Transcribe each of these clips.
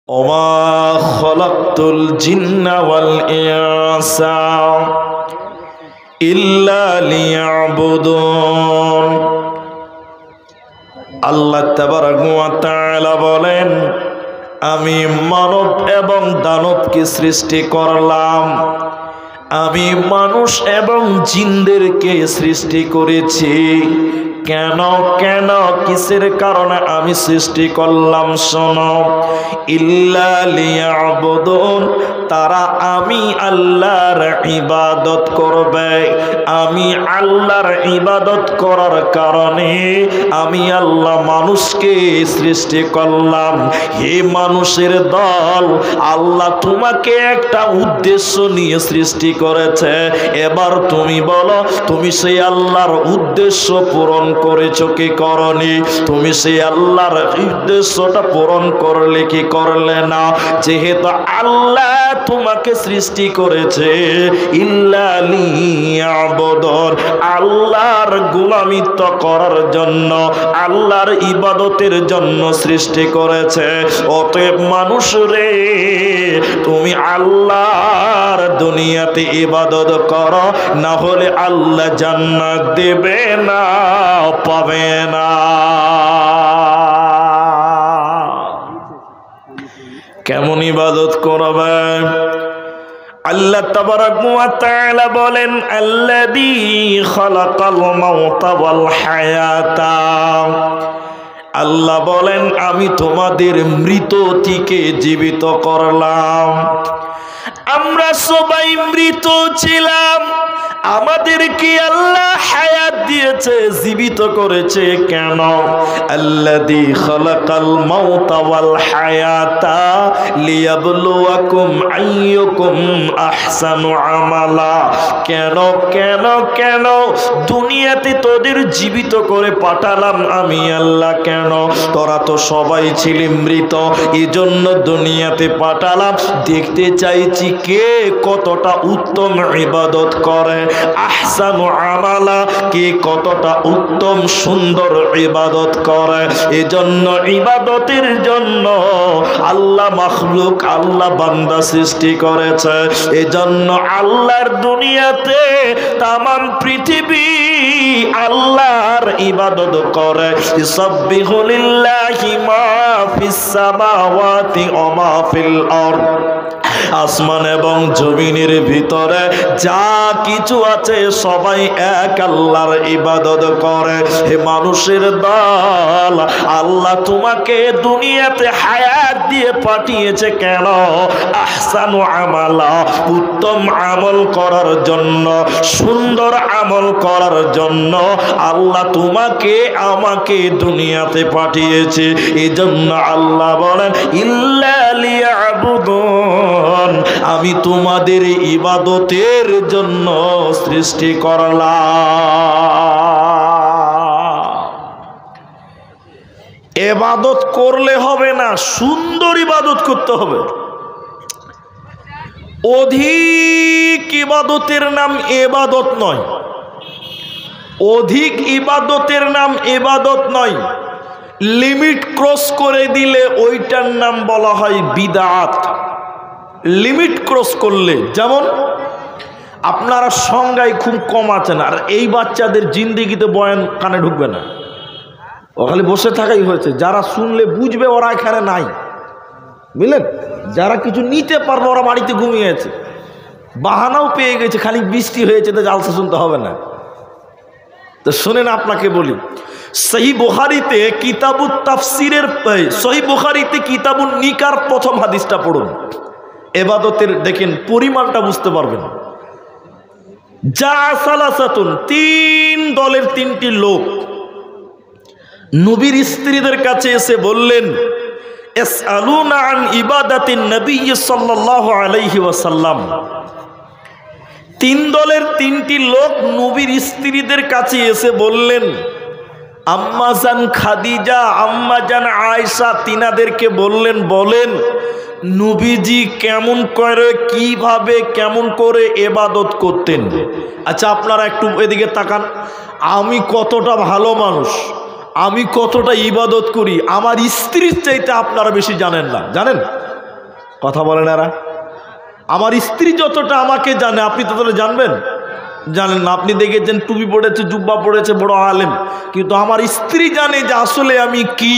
ওমা খলাকতুল জিন্না ওয়াল ইনসা ইল্লা লিয়াবুদুন। আল্লাহ তাবারাকা ওয়া তাআলা বলেন, আমি মানব এবং দানবকে সৃষ্টি করলাম, আমি মানুষ এবং জিনদেরকে সৃষ্টি করেছি। কেন কেন কিসের কারণে আমি সৃষ্টি করলাম? শোনো, ইল্লা লিয়াবুদুন, তারা আমি আল্লাহর ইবাদত করবে। আমি আল্লাহর ইবাদত করার কারণে আমি আল্লাহ মানুষকে সৃষ্টি করলাম। হে মানুষের দল, আল্লাহ তোমাকে একটা উদ্দেশ্য নিয়ে সৃষ্টি করেছে। এবার তুমি বলো, তুমি সেই আল্লাহর উদ্দেশ্য পূরণ করেছো কি করনি? তুমি সেই আল্লাহর উদ্দেশ্যটা পূরণ করলে কি করলে না? যেহেতু আল্লাহ তোমাকে সৃষ্টি করেছে ইল্লা লিয়াবুদুন, আল্লাহর গোলামিত্ব করার জন্য, আল্লাহর ইবাদতের জন্য সৃষ্টি করেছে। অতএব মানুষ রে, তুমি আল্লাহর দুনিয়াতে ইবাদত করো, না হলে আল্লাহ জান্নাত দেবে না, পাবে না। কেমন ইবাদত করবে? আল্লাহ তাবারাকা ওয়া তাআলা বলেন, আল্লাযী খালাকাল মাউতা ওয়াল হায়াতা। আল্লাহ বলেন, আমি তোমাদের মৃত থেকে জীবিত করলাম। আমরা সবাই মৃত ছিলাম, আমাদেরকে আল্লাহ হায়াত দিয়েছে, জীবিত করেছে। কেন? আল্লাযী খালাকাল মাউতা ওয়াল হায়াতা লিয়াবলুয়াকুম আইয়ুকুম আহসানু আমালা। কেন কেন কেন দুনিয়াতে তোদের জীবিত করে পাঠালাম আমি আল্লাহ? কেন? তোরা তো সবাই ছিলি মৃত, এজন্য দুনিয়াতে পাঠালাম। দেখতে চাইছি কে কতটা উত্তম ইবাদত করে, আহসানু আমালা, কে কতটা উত্তম সুন্দর ইবাদত করে। এজন্য ইবাদতের জন্য আল্লাহ মাখলুক, আল্লাহ বান্দা সৃষ্টি করেছে। এজন্য আল্লাহর দুনিয়াতে তামাম পৃথিবী আল্লাহর ইবাদত করে। ইসাব্বিহু লিল্লাহি মা ফিস সামাওয়াতি ওয়া মা ফিল আরদ, আসমান এবং জমিনের ভিতরে যা কিছু আছে সবাই এক আল্লাহর ইবাদত করে। হে মানুষের দল, আল্লাহ তোমাকে দুনিয়াতে হায়াত দিয়ে পাঠিয়েছে কেন? আহসানু আমালা, উত্তম আমল করার জন্য, সুন্দর আমল করার জন্য আল্লাহ তোমাকে আমাকে দুনিয়াতে পাঠিয়েছে। এজন্য আল্লাহ বলেন, ইল্লা লিয়াবুদুন, আমি তোমাদের ইবাদতের জন্য সৃষ্টি করলাম। ইবাদত করলে হবে না, সুন্দর ইবাদত করতে হবে। অধিক ইবাদতের নাম ইবাদত নয়, অধিক ইবাদতের নাম ইবাদত নয়। লিমিট ক্রস করে দিলে ওইটার নাম বলা হয় বিদআত। লিমিট ক্রস করলে, যেমন আপনারা সংজ্ঞায় খুব কম আছেন, আর এই বাচ্চাদের জিন্দেগিতে বয়ান কানে ঢুকবে না, ও খালি বসে থাকাই হয়েছে। যারা শুনলে বুঝবে ওরা এখানে নাই, বুঝলেন? যারা কিছু নিতে পারবে ওরা বাড়িতে ঘুমিয়েছে, বাহানাও পেয়ে গেছে, খালি বৃষ্টি হয়েছে তো জালসা শুনতে হবে না। তো শুনেন, আপনাকে বলি, সহিহ বুখারীতে কিতাবুত তাফসিরের, সহিহ বুখারীতে কিতাবুন নিকার প্রথম হাদিসটা পড়ুন। ইবাদতের দেখেন পরিমাণটা বুঝতে পারবেন। যা সালাসাতুন, তিন দলের তিনটি লোক নবীর স্ত্রীদের কাছে এসে বললেন, ইসআলুনা আন ইবাদাতিন নবী সাল্লাল্লাহু আলাইহি ওয়াসাল্লাম। তিন দলের তিনটি লোক নবীর স্ত্রীদের কাছে এসে বললেন, আম্মাজান খাদিজা, আম্মাজান আয়েশা, তিনাদেরকে বললেন, বলেন নবীজি কেমন করে, কিভাবে কেমন করে ইবাদত করতেন। আচ্ছা আপনারা একটু এদিকে তাকান, আমি কতটা ভালো মানুষ, আমি কতটা ইবাদত করি আমার স্ত্রীর চাইতে আপনারা বেশি জানেন না, জানেন? কথা বলেন এরা। আমার স্ত্রী যতটা আমাকে জানে আপনি ততটা জানবেন? জানেন না। আপনি দেখেছেন টুপি পড়েছে, জুব্বা পড়েছে, বড় আলেম, কিন্তু আমার স্ত্রী জানে যে আসলে আমি কি।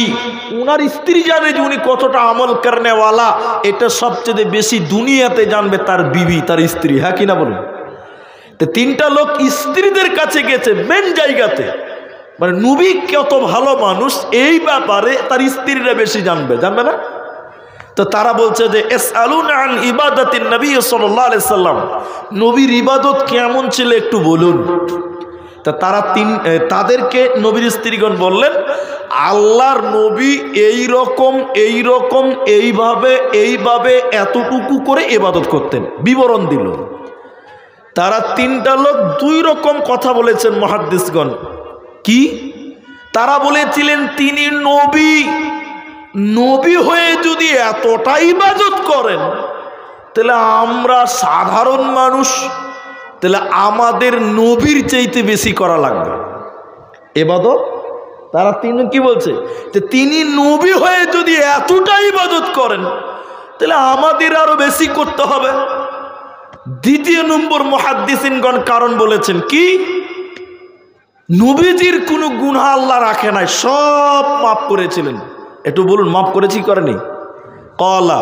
উনার স্ত্রী জানে যে উনি কতটা আমল করনেওয়ালা। এটা সবচেয়ে বেশি দুনিয়াতে জানবে তার বিবি, তার স্ত্রী। হ্যাঁ কিনা বলুন? তো তিনটা লোক স্ত্রীদের কাছে গেছে মেন জায়গাতে, মানে নবী কত ভালো মানুষ এই ব্যাপারে তার স্ত্রীরা বেশি জানবে, জানবে না? তো তারা বলছে যে ইসআলুনা আন ইবাদাতিন নবী সাল্লাল্লাহু আলাইহি সাল্লাম, নবীর ইবাদত কেমন ছিল একটু বলুন। তা তারা তাদেরকে নবীর স্ত্রীগণ বললেন আল্লাহর নবী এই রকম এইভাবে এতটুকু করে ইবাদত করতেন, বিবরণ দিল। তারা তিনটা লোক দুই রকম কথা বলেছেন মুহাদ্দিসগণ। কি? তারা বলেছিলেন তিনি নবী হয়ে যদি এতটা ইবাদত করেন তাহলে আমরা সাধারণ মানুষ, তাহলে আমাদের নবীর চাইতে বেশি করা লাগবে ইবাদত। তারা তিনজন কি বলছে যে তিনি নবী হয়ে যদি এতটা ইবাদত করেন তাহলে আমাদের আরো বেশি করতে হবে। দ্বিতীয় নম্বর মুহাদ্দিসিনগণ কারণ বলেছেন কি? নবীজির কোনো গুনাহ আল্লাহ রাখে নাই, সব মাফ করেছিলেন। একটু বলুন, মাফ করেছি করেনি? ক্বালা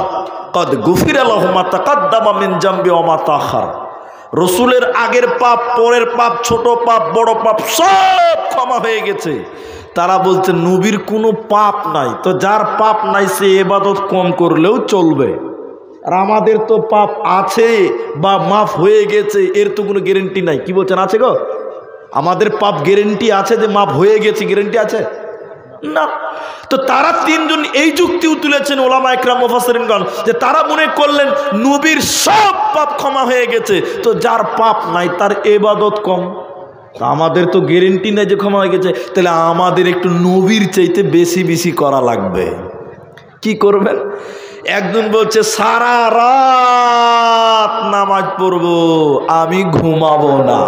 ক্বাদ গুফিরা লাহু মা তাকাদ্দামা মিন জামবি ওয়া মা তাআখার। রাসূলের আগের পাপ, পরের পাপ, ছোট পাপ, বড় পাপ সব ক্ষমা হয়ে গেছে। তারা বলছে নবীর কোনো পাপ নাই, তো যার পাপ নাই সে ইবাদত কম করলেও চলবে। আর আমাদের তো পাপ আছে বা মাফ হয়ে গেছে, এর তো কোনো গ্যারান্টি নাই। কি বলছেন, আছে গো? আমাদের পাপ গ্যারান্টি আছে যে মাফ হয়ে গেছে, গ্যারান্টি আছে না। তো তারা তিনজন এই যুক্তিও তুলেছেন ওলামা ইকরাম মুফাসসিরিনগণ যে তারা মনে করলেন নবীর সব পাপ ক্ষমা হয়ে গেছে, তো যার পাপ নাই তার ইবাদত কম। তো আমাদের তো গ্যারান্টি নাই যে ক্ষমা হয়ে গেছে, তাহলে আমাদের একটু নবীর চাইতে বেশি বেশি করা লাগবে। কি করবেন? একজন বলছে সারা রাত নামাজ পড়বো, আমি ঘুমাবো না।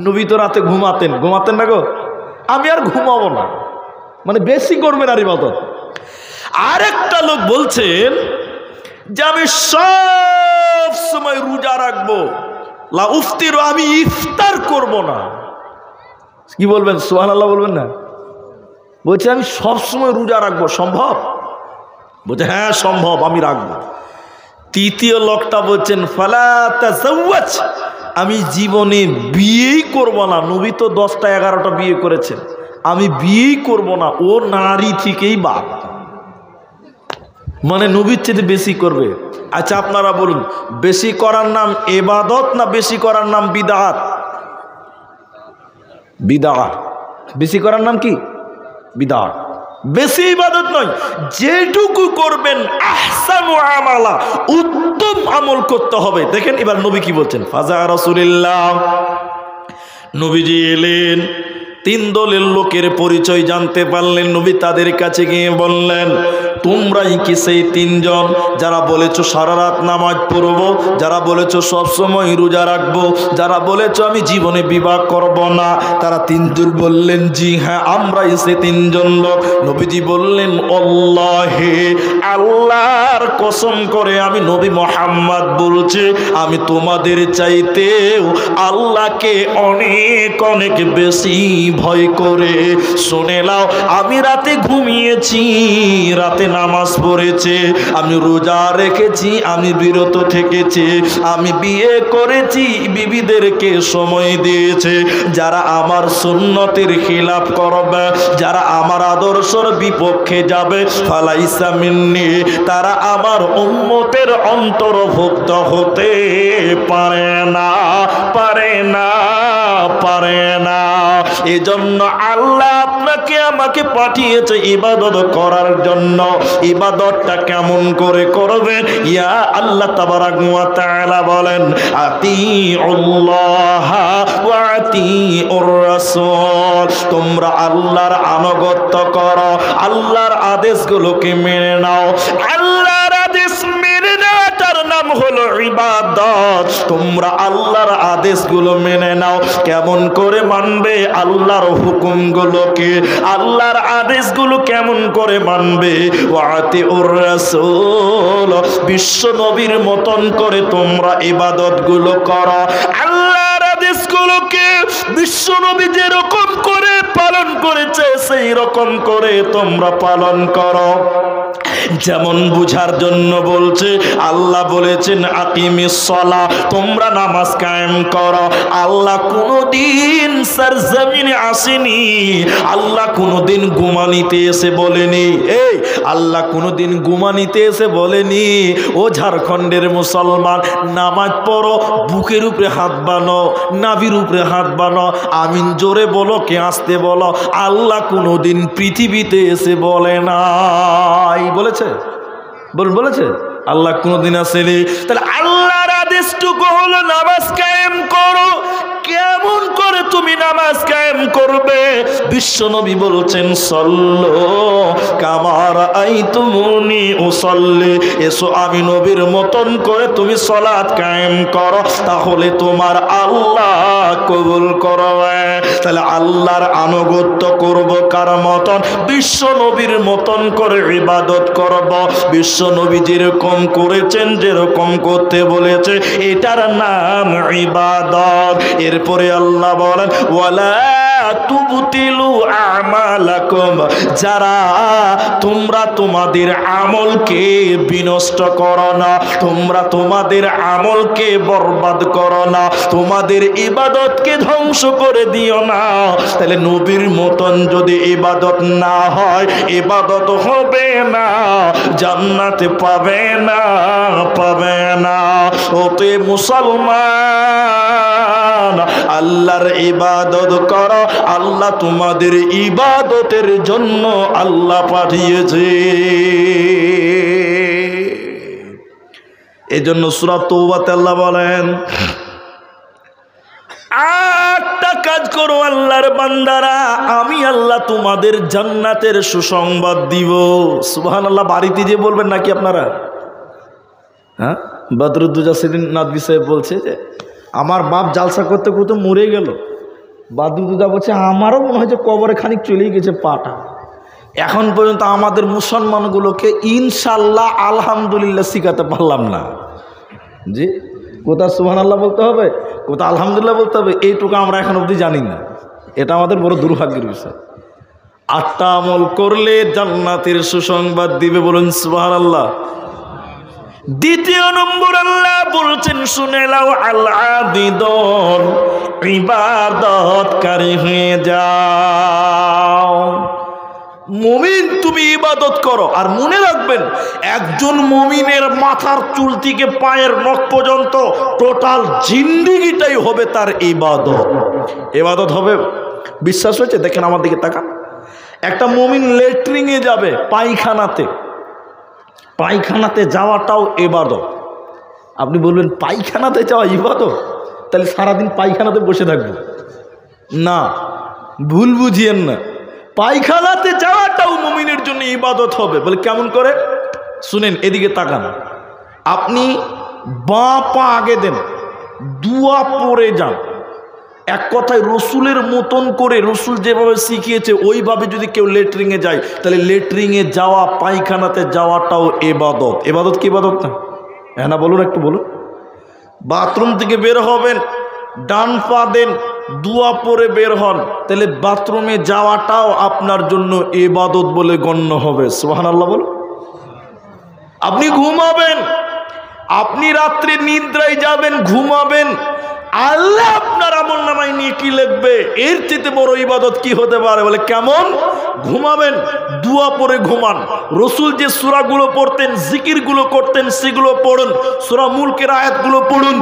নবী তো রাতে ঘুমাতেন না গো, আমি আর ঘুমাবো না, মানে বেশি করবেন আর ইবাদত। আরেকটা লোক বলছেন যে আমি সব সময় রোজা রাখবো, লা উফতির, আমি ইফতার করব না। কি বলবেন? সুবহানাল্লাহ বলবেন না? বলছে আমি সব সময় রোজা রাখবো, সম্ভব? বলছে হ্যাঁ সম্ভব, আমি রাখবো। তৃতীয় লোকটা বলছেন ফালা তাযাওয়াজ, আমি জীবনে বিয়েই করব না। নবী তো 10টা 11টা বিয়ে করেছেন, আমি বিয়েই করব না, ও নারী থেকেই বাদ, মানে নবীর চেয়ে বেশি করবে। আচ্ছা আপনারা বলুন, বেশি করার নাম ইবাদত না বেশি করার নাম বিদআত? বিদআত। বেশি করার নাম কি? বিদআত। বেশি ইবাদত নয়, যেটুকু করবেন আহসানু আমালা, উত্তম আমল করতে হবে। দেখেন এবার নবী কি বলছেন, ফাজা রাসূলুল্লাহ, নবীজি এলেন, 3 দলের লোকের পরিচয় জানতে পারলেন। নবী তাদের কাছে গিয়ে বললেন তোমরাই কি সেই 3 জন যারা বলেছো সারা রাত নামাজ পড়বো, যারা বলেছো সব সময় রোজা রাখবো, যারা বলেছো আমি জীবনে বিবাহ করব না? তারা 3 জন বললেন জি হ্যাঁ আমরাই সেই 3 জন লোক। নবীজি বললেন আল্লাহে, আল্লাহর কসম করে আমি নবী মুহাম্মদ বলছি, আমি তোমাদের চাইতেও আল্লাহকে অনেক অনেক বেশি ভয় করে। শুনে নাও, আমি রাতে ঘুমিয়েছি, রাতে নামাজ পড়েছে, আমি রোজা রেখেছি, আমি বিরত থেকেছি, আমি বিয়ে করেছি, বিবিদেরকে সময় দিয়েছে। যারা আমার সুন্নতের খিলাফ করবে, যারা আমার আদর্শের বিপক্ষে যাবে, ফালাইসা মিন্নি, তারা আমার উম্মতের অন্তর্ভুক্ত হতে পারে না, পারে না, পারে না। এজন্য আল্লাহ আপনাকে আমাকে পাঠিয়েছে ইবাদত করার জন্য। ইবাদতটা কেমন করে করবেন? ইয়া আল্লাহ তাবারাক ওয়া তাআলা বলেন আতিউল্লাহ ওয়া আতিউর রাসূল, তোমরা আল্লাহর আনুগত্য করো, আল্লাহর আদেশগুলোকে মেনে নাও। আল্লাহর আদেশ মেনে নেওয়াটার নাম হলো ইবাদত। তোমরা আল্লাহর আদেশগুলো মেনে নাও। কেমন করে মানবে আল্লাহর হুকুমগুলোকে, আল্লাহর আদেশগুলো কেমন করে মানবে? ওয়াতিউর রাসূল, বিশ্ব নবীর মতন করে তোমরা ইবাদতগুলো করো। আল্লাহর আদেশগুলোকে বিশ্ব নবী যেরকম করে পালন করেছে সেই রকম করে তোমরা পালন করো। যেমন বুঝার জন্য বলছে, আল্লাহ বলেছেন আকিমিস সালাহ, তোমরা নামাজ কায়েম করো। আল্লাহ কোনোদিন সরজমিনে আসেনি, আল্লাহ কোনোদিন ঘুমানিতে এসে বলেনি, এই আল্লাহ কোনোদিন ঘুমানিতে এসে বলেনি ও ঝাড়খণ্ডের মুসলমান নামাজ পড়ো, বুকের উপরে হাত বানো, নাভির উপরে হাত বানো, আমিন জোরে বলো কে আসতে বলো। আল্লাহ কোনোদিন পৃথিবীতে এসে বলে নাই, বলেছে? বলেছে? আল্লাহ কোনোদিন আসেনি। তাহলে আল্লাহর আদেশটুকু হলো নামাজ কায়েম করো। কেমন করে তুমি নামাজ কায়েম করবে? বিশ্বনবী বলছেন সল্লো কামা রাআইতুমুনি উসাল্লি, এসো আমি নবীর মতন করে তুমি সালাত কায়েম করো, তাহলে তোমার আল্লাহ কবুল করবে। তাহলে আল্লাহর আনুগত্য করব কার মতন? বিশ্ব নবীর মতন করে ইবাদত করব। বিশ্ব নবী যেরকম করেছেন, যেরকম করতে বলেছে, এটার নাম ইবাদত। এরপরে আল্লাহ বলেন ওয়ালা তুবতিলু আমালাকুম, যারা তোমরা তোমাদের আমলকে বিনষ্ট করো না, তোমরা তোমাদের আমলকে বরবাদ করো না, তোমাদের ইবাদতকে ধ্বংস করে দিও না। তাহলে নবীর মতন যদি ইবাদত না হয়, ইবাদত হবে না, জান্নাতে পাবে না, পাবে না। ওতে মুসলমান আল্লাহর ইবাদত করো, আল্লাহ তোমাদের ইবাদতের জন্য আল্লাহ পাঠিয়েছে। এজন্য সূরা তওবাতে আল্লাহ বলেন, একটা কাজ করো আল্লাহর বান্দারা, আমি আল্লাহ তোমাদের জান্নাতের সুসংবাদ দিব। সুবহানাল্লাহ। বাড়িতে যে বলবেন নাকি আপনারা? হ্যাঁ, বদরুদ্দোজা সেদিন নাদবি সাহেব বলছে যে আমার বাপ জালসা করতে করতে মরে গেল। বদরুদ্দোজা বলছে আমারও মনে হয় যে কবরে খানিক চলেই গেছে পাটা। এখন পর্যন্ত আমাদের মুসলমানগুলোকে ইনশাল্লাহ আলহামদুলিল্লাহ শিখাতে পারলাম না। জি, কোথা সুবহানাল্লাহ বলতে হবে, কোথা আলহামদুলিল্লাহ বলতে হবে, এইটুকু আমরা এখন অবধি জানি না। এটা আমাদের বড় দুর্ভাগ্যের বিষয়। 8টা আমল করলে জান্নাতের সুসংবাদ দিবে, বলুন সুবহানাল্লাহ। দ্বিতীয় নম্বর আল্লাহ বলছেন শুনে লাও আল আবিদুন, ইবাদতকারী হয়ে যাও। মুমিন তুমি ইবাদত করো। আর মনে রাখবেন, একজন মুমিনের মাথার চুল থেকে পায়ের নখ পর্যন্ত টোটাল জিন্দেগিটাই হবে তার ইবাদত। ইবাদত হবে। বিশ্বাস হয়েছে? দেখেন আমার দিকে তাকান। একটা মুমিন লেট্রিনে যাবে, পায়খানাতে, পায়খানাতে যাওয়াটাও ইবাদত। আপনি বলবেন পায়খানাতে যাওয়া ইবাদত? তাহলে সারাদিন পায়খানাতে বসে থাকবো না, ভুল বুঝিয়েন না। পায়খানাতে যাওয়াটাও মুমিনের জন্য ইবাদত হবে। বলে কেমন করে? শুনেন, এদিকে তাকান। আপনি বাঁ পা আগে দেন, দুয়া পরে যান। এক কথায় রসুলের মতন করে, রসুল যেভাবে শিখিয়েছে ওইভাবে যদি কেউ লেট্রিনে যায়, তাহলে লেট্রিনে যাওয়া, পায়খানাতে যাওয়াটাও ইবাদত। ইবাদত কি ইবাদত না? হ্যাঁ না বলুন, একটু বলুন। বাথরুম থেকে বের হবেন, ডান পা দেন, দুয়া পরে বের হন, তাহলে বাথরুমে যাওয়াটাও আপনার জন্য ইবাদত বলে গণ্য হবে। সুবহানাল্লাহ বলুন। আপনি ঘুমাবেন, আপনি রাত্রে নিদ্রায় যাবেন, ঘুমাবেন, আল্লাহ আপনার আমল নামায় নিয়ে কি লিখবে? এর চেয়ে বড় ইবাদত কি হতে পারে? বলে কেমন? ঘুমাবেন, দুয়া পরে ঘুমান। রসুল যে সূরাগুলো পড়তেন, জিকিরগুলো করতেন, সেগুলো পড়ুন। সূরা মুলকের আয়াতগুলো পড়ুন।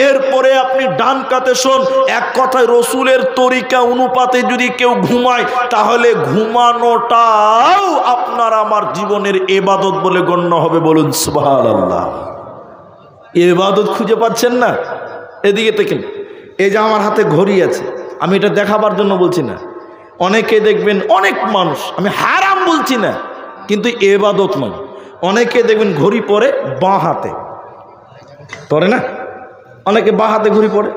এরপরে আপনি ডান কাতে শোন। এক কথায় রসুলের তরিকা অনুপাতে যদি কেউ ঘুমায়, তাহলে ঘুমানোটাও আপনার আমার জীবনের ইবাদত বলে গণ্য হবে। বলুন সুবহানাল্লাহ। ইবাদত খুঁজে পাচ্ছেন না? এদিকে দেখেন, এই যে আমার হাতে ঘড়ি আছে, আমি এটা দেখাবার জন্য বলছি না। অনেকে দেখবেন, অনেক মানুষ, আমি হারাম বলছি না, কিন্তু ইবাদত নয়। অনেকে দেখবেন ঘড়ি পরে বাঁ হাতে, পরে না? অনেকে বাঁ হাতে ঘড়ি পরে।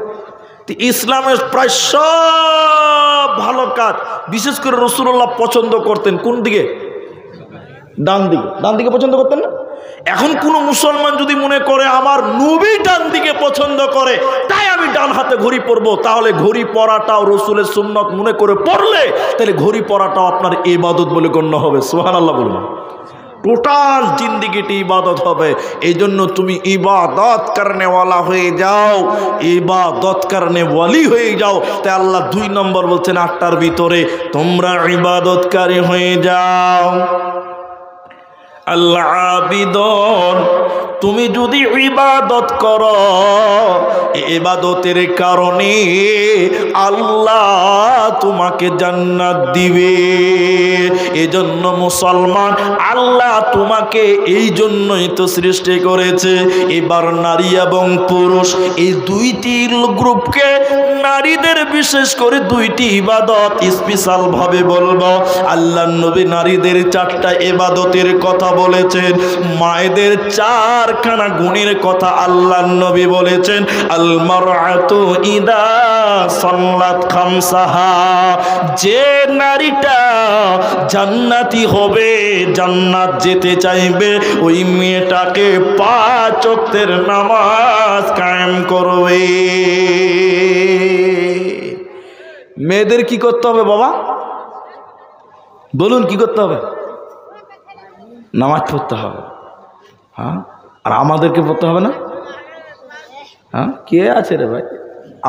তো ইসলামের প্রায় সব ভালো কাজ, বিশেষ করে রাসূলুল্লাহ পছন্দ করতেন কোন দিকে? ডান দিকে। ডান দিকে পছন্দ করতেন না? এখন কোনো মুসলমান যদি মনে করে আমার নবী ডান দিকে পছন্দ করে তাই আমি ডান হাতে ঘড়ি পরবো, তাহলে ঘড়ি পরাটাও রসুলের সুন্নত মনে করে পড়লে তাহলে ঘড়ি পরাটাও আপনার ইবাদত বলে গণ্য হবে। সুবহানাল্লাহ বলুন। টোটাল জিন্দিগিটি ইবাদত হবে। এই জন্য তুমি ইবাদত করনেওয়ালা হয়ে যাও, ইবাদত করনেওয়ালি হয়ে যাও। তাই আল্লাহ 2 নম্বর বলছেন 8টার ভিতরে তোমরা ইবাদতকারী হয়ে যাও। আল্লাহ আবিদন, তুমি যদি ইবাদত করো ইবাদতের কারণে আল্লাহ তোমাকে জান্নাত দিবে। এজন্য মুসলমান আল্লাহ তোমাকে এই জন্যই তো সৃষ্টি করেছে। এবার নারী এবং পুরুষ এই দুইটি গ্রুপকে, নারীদের বিশেষ করে 2টি ইবাদত স্পেশাল ভাবে বলবো। আল্লাহর নবী নারীদের 4টা ইবাদতের কথা বলেছেন, মায়েদের 4খানা গুণের কথা আল্লাহর নবী বলেছেন। আল মারআতু ইদা সাল্লাত খামসাহা, যে নারীটা জান্নাতি হবে, জান্নাত যেতে চাইবে, ওই মেয়েটাকে 5 ওয়াক্তের নামাজ কায়েম করবে। মেয়েদের কি করতে হবে বাবা বলুন? কি করতে হবে? নামাজ পড়তে হবে। হ্যাঁ, আর আমাদেরকে পড়তে হবে না? হ্যাঁ, কে আছে রে ভাই?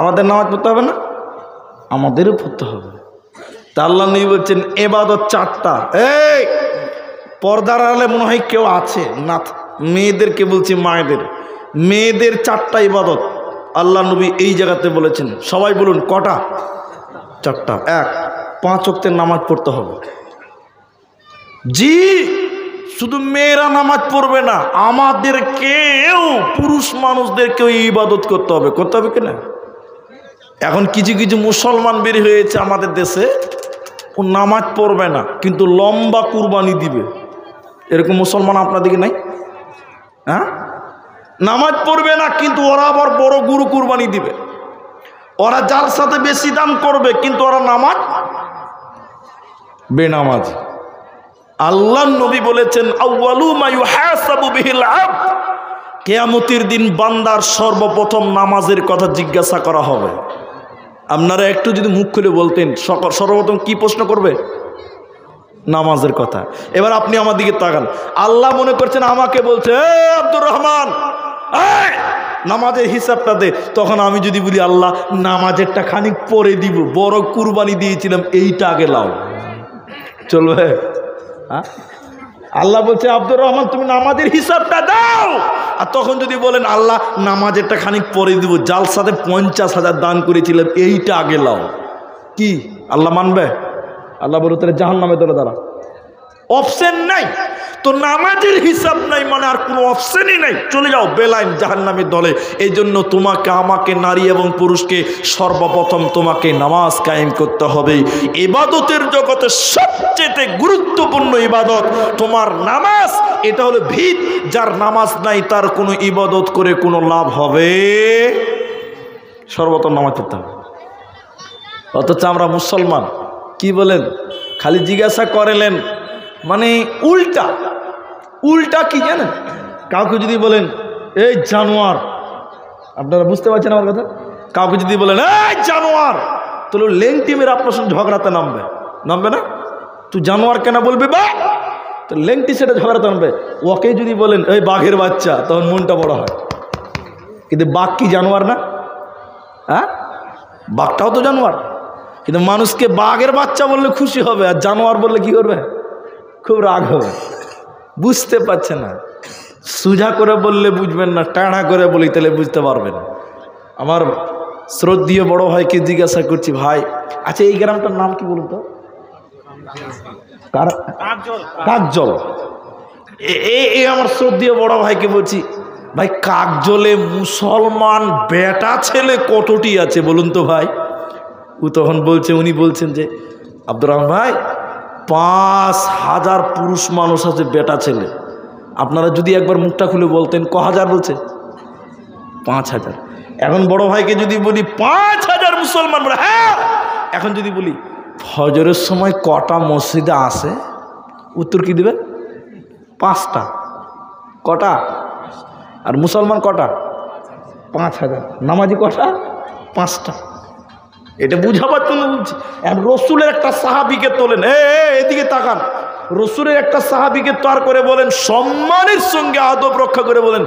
আমাদের নামাজ পড়তে হবে না? আমাদেরও পড়তে হবে। তা আল্লাহ নবী বলছেন ইবাদত 4টা। এই পর্দার আড়ালে মনে হয় কেউ আছে না, মেয়েদেরকে বলছি, মায়েদের, মেয়েদের 4টা ইবাদত আল্লাহ নবী এই জায়গাতে বলেছেন। সবাই বলুন কটা? 4টা। 1, 5 ওয়াক্তের নামাজ পড়তে হবে। জি, শুধু মেয়েরা নামাজ পড়বে না, আমাদেরকেও, পুরুষ মানুষদেরকেও ইবাদত করতে হবে। করতে হবে কিনা? এখন কিছু কিছু মুসলমান বের হয়েছে আমাদের দেশে, ও নামাজ পড়বে না কিন্তু লম্বা কুরবানি দিবে। এরকম মুসলমান আপনাদেরকে নাই? হ্যাঁ, নামাজ পড়বে না কিন্তু ওরা আবার বড় গরু কুরবানি দিবে। ওরা যার সাথে বেশি দাম করবে কিন্তু ওরা নামাজ বেনামাজ। আল্লাহ নবী বলেছেন আউয়ালু মা ইউহাসাবু বিহিল আবদ, কিয়ামতের দিন বান্দার সর্বপ্রথম নামাজের কথা জিজ্ঞাসা করা হবে। আপনারা একটু যদি মুখ খুলে বলতেন সর্বপ্রথম কি প্রশ্ন করবে? নামাজের কথা। এবার আপনি আমার দিকে তাকান, আল্লাহ মনে করছেন আমাকে বলছে আব্দুর রহমান নামাজের হিসাবটা দে। তখন আমি যদি বলি আল্লাহ নামাজেরটা খানিক পরে দিব, বড় কুরবানি দিয়েছিলাম, এইটা আগে লাও, চলবে? হ্যাঁ, আল্লাহ বলছে আব্দুর রহমান তুমি নামাজের হিসাবটা দাও। আর তখন যদি বলেন আল্লাহ নামাজেরটা খানিক পরে দিব, জালসাতে 50,000 দান করেছিলাম, এইটা আগে লাও, কি আল্লাহ মানবে? আল্লাহ বলে তাহলে জাহান্নামে দলে দাঁড়া। অপশন নাই তো, নামাজের হিসাব নাই মানে আর কোনো অপশনই নাই, চলে যাও বেলাইন জাহান্নামের দলে। এই জন্য তোমাকে, আমাকে, নারী এবং পুরুষকে সর্বপ্রথম তোমাকে নামাজ কায়েম করতে হবে। ইবাদতের জগতে সবচেয়ে গুরুত্বপূর্ণ ইবাদত তোমার নামাজ। এটা হলো ভিত, যার নামাজ নাই তার কোনো ইবাদত করে কোনো লাভ হবে? সর্বপ্রথম নামাজ পড়তে হবে। অথচ আমরা মুসলমান কি বলেন, খালি জিজ্ঞাসা করেলেন মানে উল্টা। উল্টা কি জানেন? কাউকে যদি বলেন এই জানোয়ার, আপনারা বুঝতে পারছেন আমার কথা? কাউকে যদি বলেন এই জানোয়ার, তাহলে লেংটি মেরে আপনার সঙ্গে ঝগড়াতে নামবে, নামবে না? তুই জানোয়ার কেন বলবি বা? তো লেংটি সেটা ঝগড়াতে নামবে। ওকে যদি বলেন এই বাঘের বাচ্চা, তখন মনটা বড় হয়। কিন্তু বাঘ কি জানোয়ার না? হ্যাঁ, বাঘটাও তো জানোয়ার। কিন্তু মানুষকে বাঘের বাচ্চা বললে খুশি হবে, আর জানোয়ার বললে কি করবে? খুব রাগ হবে। বুঝতে পারছে না। সোজা করে বললে বুঝবেন না, টানা করে বলি তাহলে বুঝতে পারবেন। আমার শ্রদ্ধেয় বড় ভাইকে জিজ্ঞাসা করছি, ভাই আচ্ছা এই গ্রামটার নাম কি বলুন তো? কাকজল। এই আমার শ্রদ্ধেয় বড় ভাইকে বলছি, ভাই কাকজলে মুসলমান বেটা ছেলে কতটি আছে বলুন তো ভাই? ও তখন বলছে, উনি বলছেন যে আব্দুর রহমান ভাই 5,000 পুরুষ মানুষ আছে বেটা ছেলে। আপনারা যদি একবার মুখটা খুলে বলতেন ক হাজার বলছে? 5,000। এখন বড় ভাইকে যদি বলি 5,000 মুসলমান বলে হ্যাঁ, এখন যদি বলি ফজরের সময় কটা মসজিদে আসে, উত্তর কি দিবে? 5টা। কটা? আর মুসলমান কটা? 5,000। নামাজি কটা? 5টা। এটা বুঝাবার জন্য বলছি। রসুলের একটা সাহাবিকে তোলেন, এদিকে তাকান, রসুলের একটা সাহাবিকে তার করে বলেন, সম্মানের সঙ্গে আদব রক্ষা করে বলেন,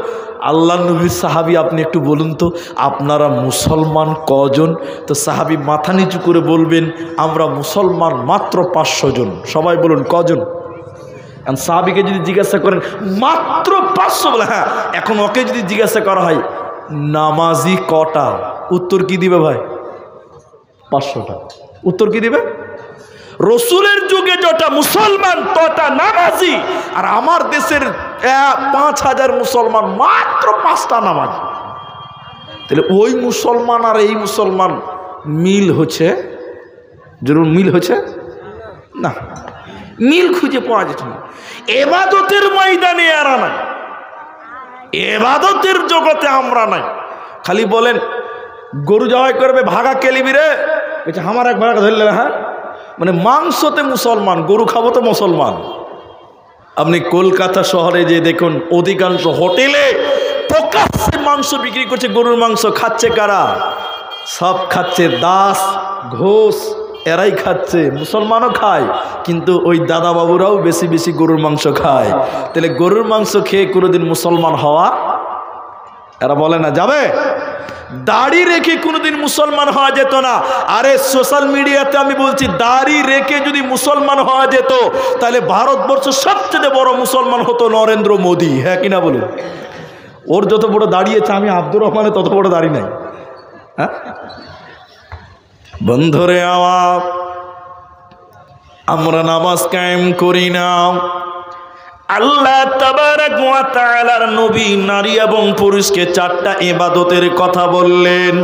আল্লাহ নবীর সাহাবি আপনি একটু বলুন তো আপনারা মুসলমান কজন? তো সাহাবি মাথা নিচু করে বলবেন, আমরা মুসলমান মাত্র 500 জন। সবাই বলুন কজন? সাহাবিকে যদি জিজ্ঞাসা করেন মাত্র 500, বলে হ্যাঁ। এখন ওকে যদি জিজ্ঞাসা করা হয় নামাজি কটা, উত্তর কি দিবে ভাই? 500টা। উত্তর কি দিবে? রসুলের যুগে যটা মুসলমান তটা নামাজি, আর আমার দেশের 5,000 মুসলমান মাত্র 5টা নামাজি। তাহলে ওই মুসলমান আর এই মুসলমান মিল হচ্ছে? জরুর মিল হচ্ছে না, মিল খুঁজে পাওয়া যেত না। এবাদতের ময়দানে এরা নাই, এবাদতের জগতে আমরা নাই। খালি বলেন গরু জবাই করবে, ভাগা কেলিবি রে, বলছে আমার এক ভাগা ধরলে, হ্যাঁ মানে মাংসতে মুসলমান, গরু খাবো তো মুসলমান। আপনি কলকাতা শহরে যে দেখুন অধিকাংশ হোটেলে প্রকাশ্যে মাংস বিক্রি করছে, গরুর মাংস। খাচ্ছে কারা? সব খাচ্ছে দাস ঘোষ, এরাই খাচ্ছে, মুসলমানও খায়, কিন্তু ওই দাদা বাবুরাও বেশি বেশি গরুর মাংস খায়। তাহলে গরুর মাংস খেয়ে কোনোদিন মুসলমান হওয়া, এরা বলে না যাবে? দাড়ি রেখে কোনোদিন মুসলমান হওয়া যেত না। আরে সোশ্যাল মিডিয়াতে আমি বলছি, দাড়ি রেখে যদি মুসলমান হওয়া যেত তাহলে ভারতবর্ষ সবচেয়ে বড় মুসলমান হতো নরেন্দ্র মোদী। হ্যাঁ কিনা বলুন? ওর যত বড় দাঁড়িয়েছে, আমি আব্দুর রহমানের তত বড় দাড়ি নাই। হ্যাঁ বন্ধুরে আমার, আমরা নামাজ কায়েম করি না। আল্লাহ তাবারাক ওয়া তাআলার নবী নারী এবং পুরুষকে 4টা ইবাদতের কথা বললেন।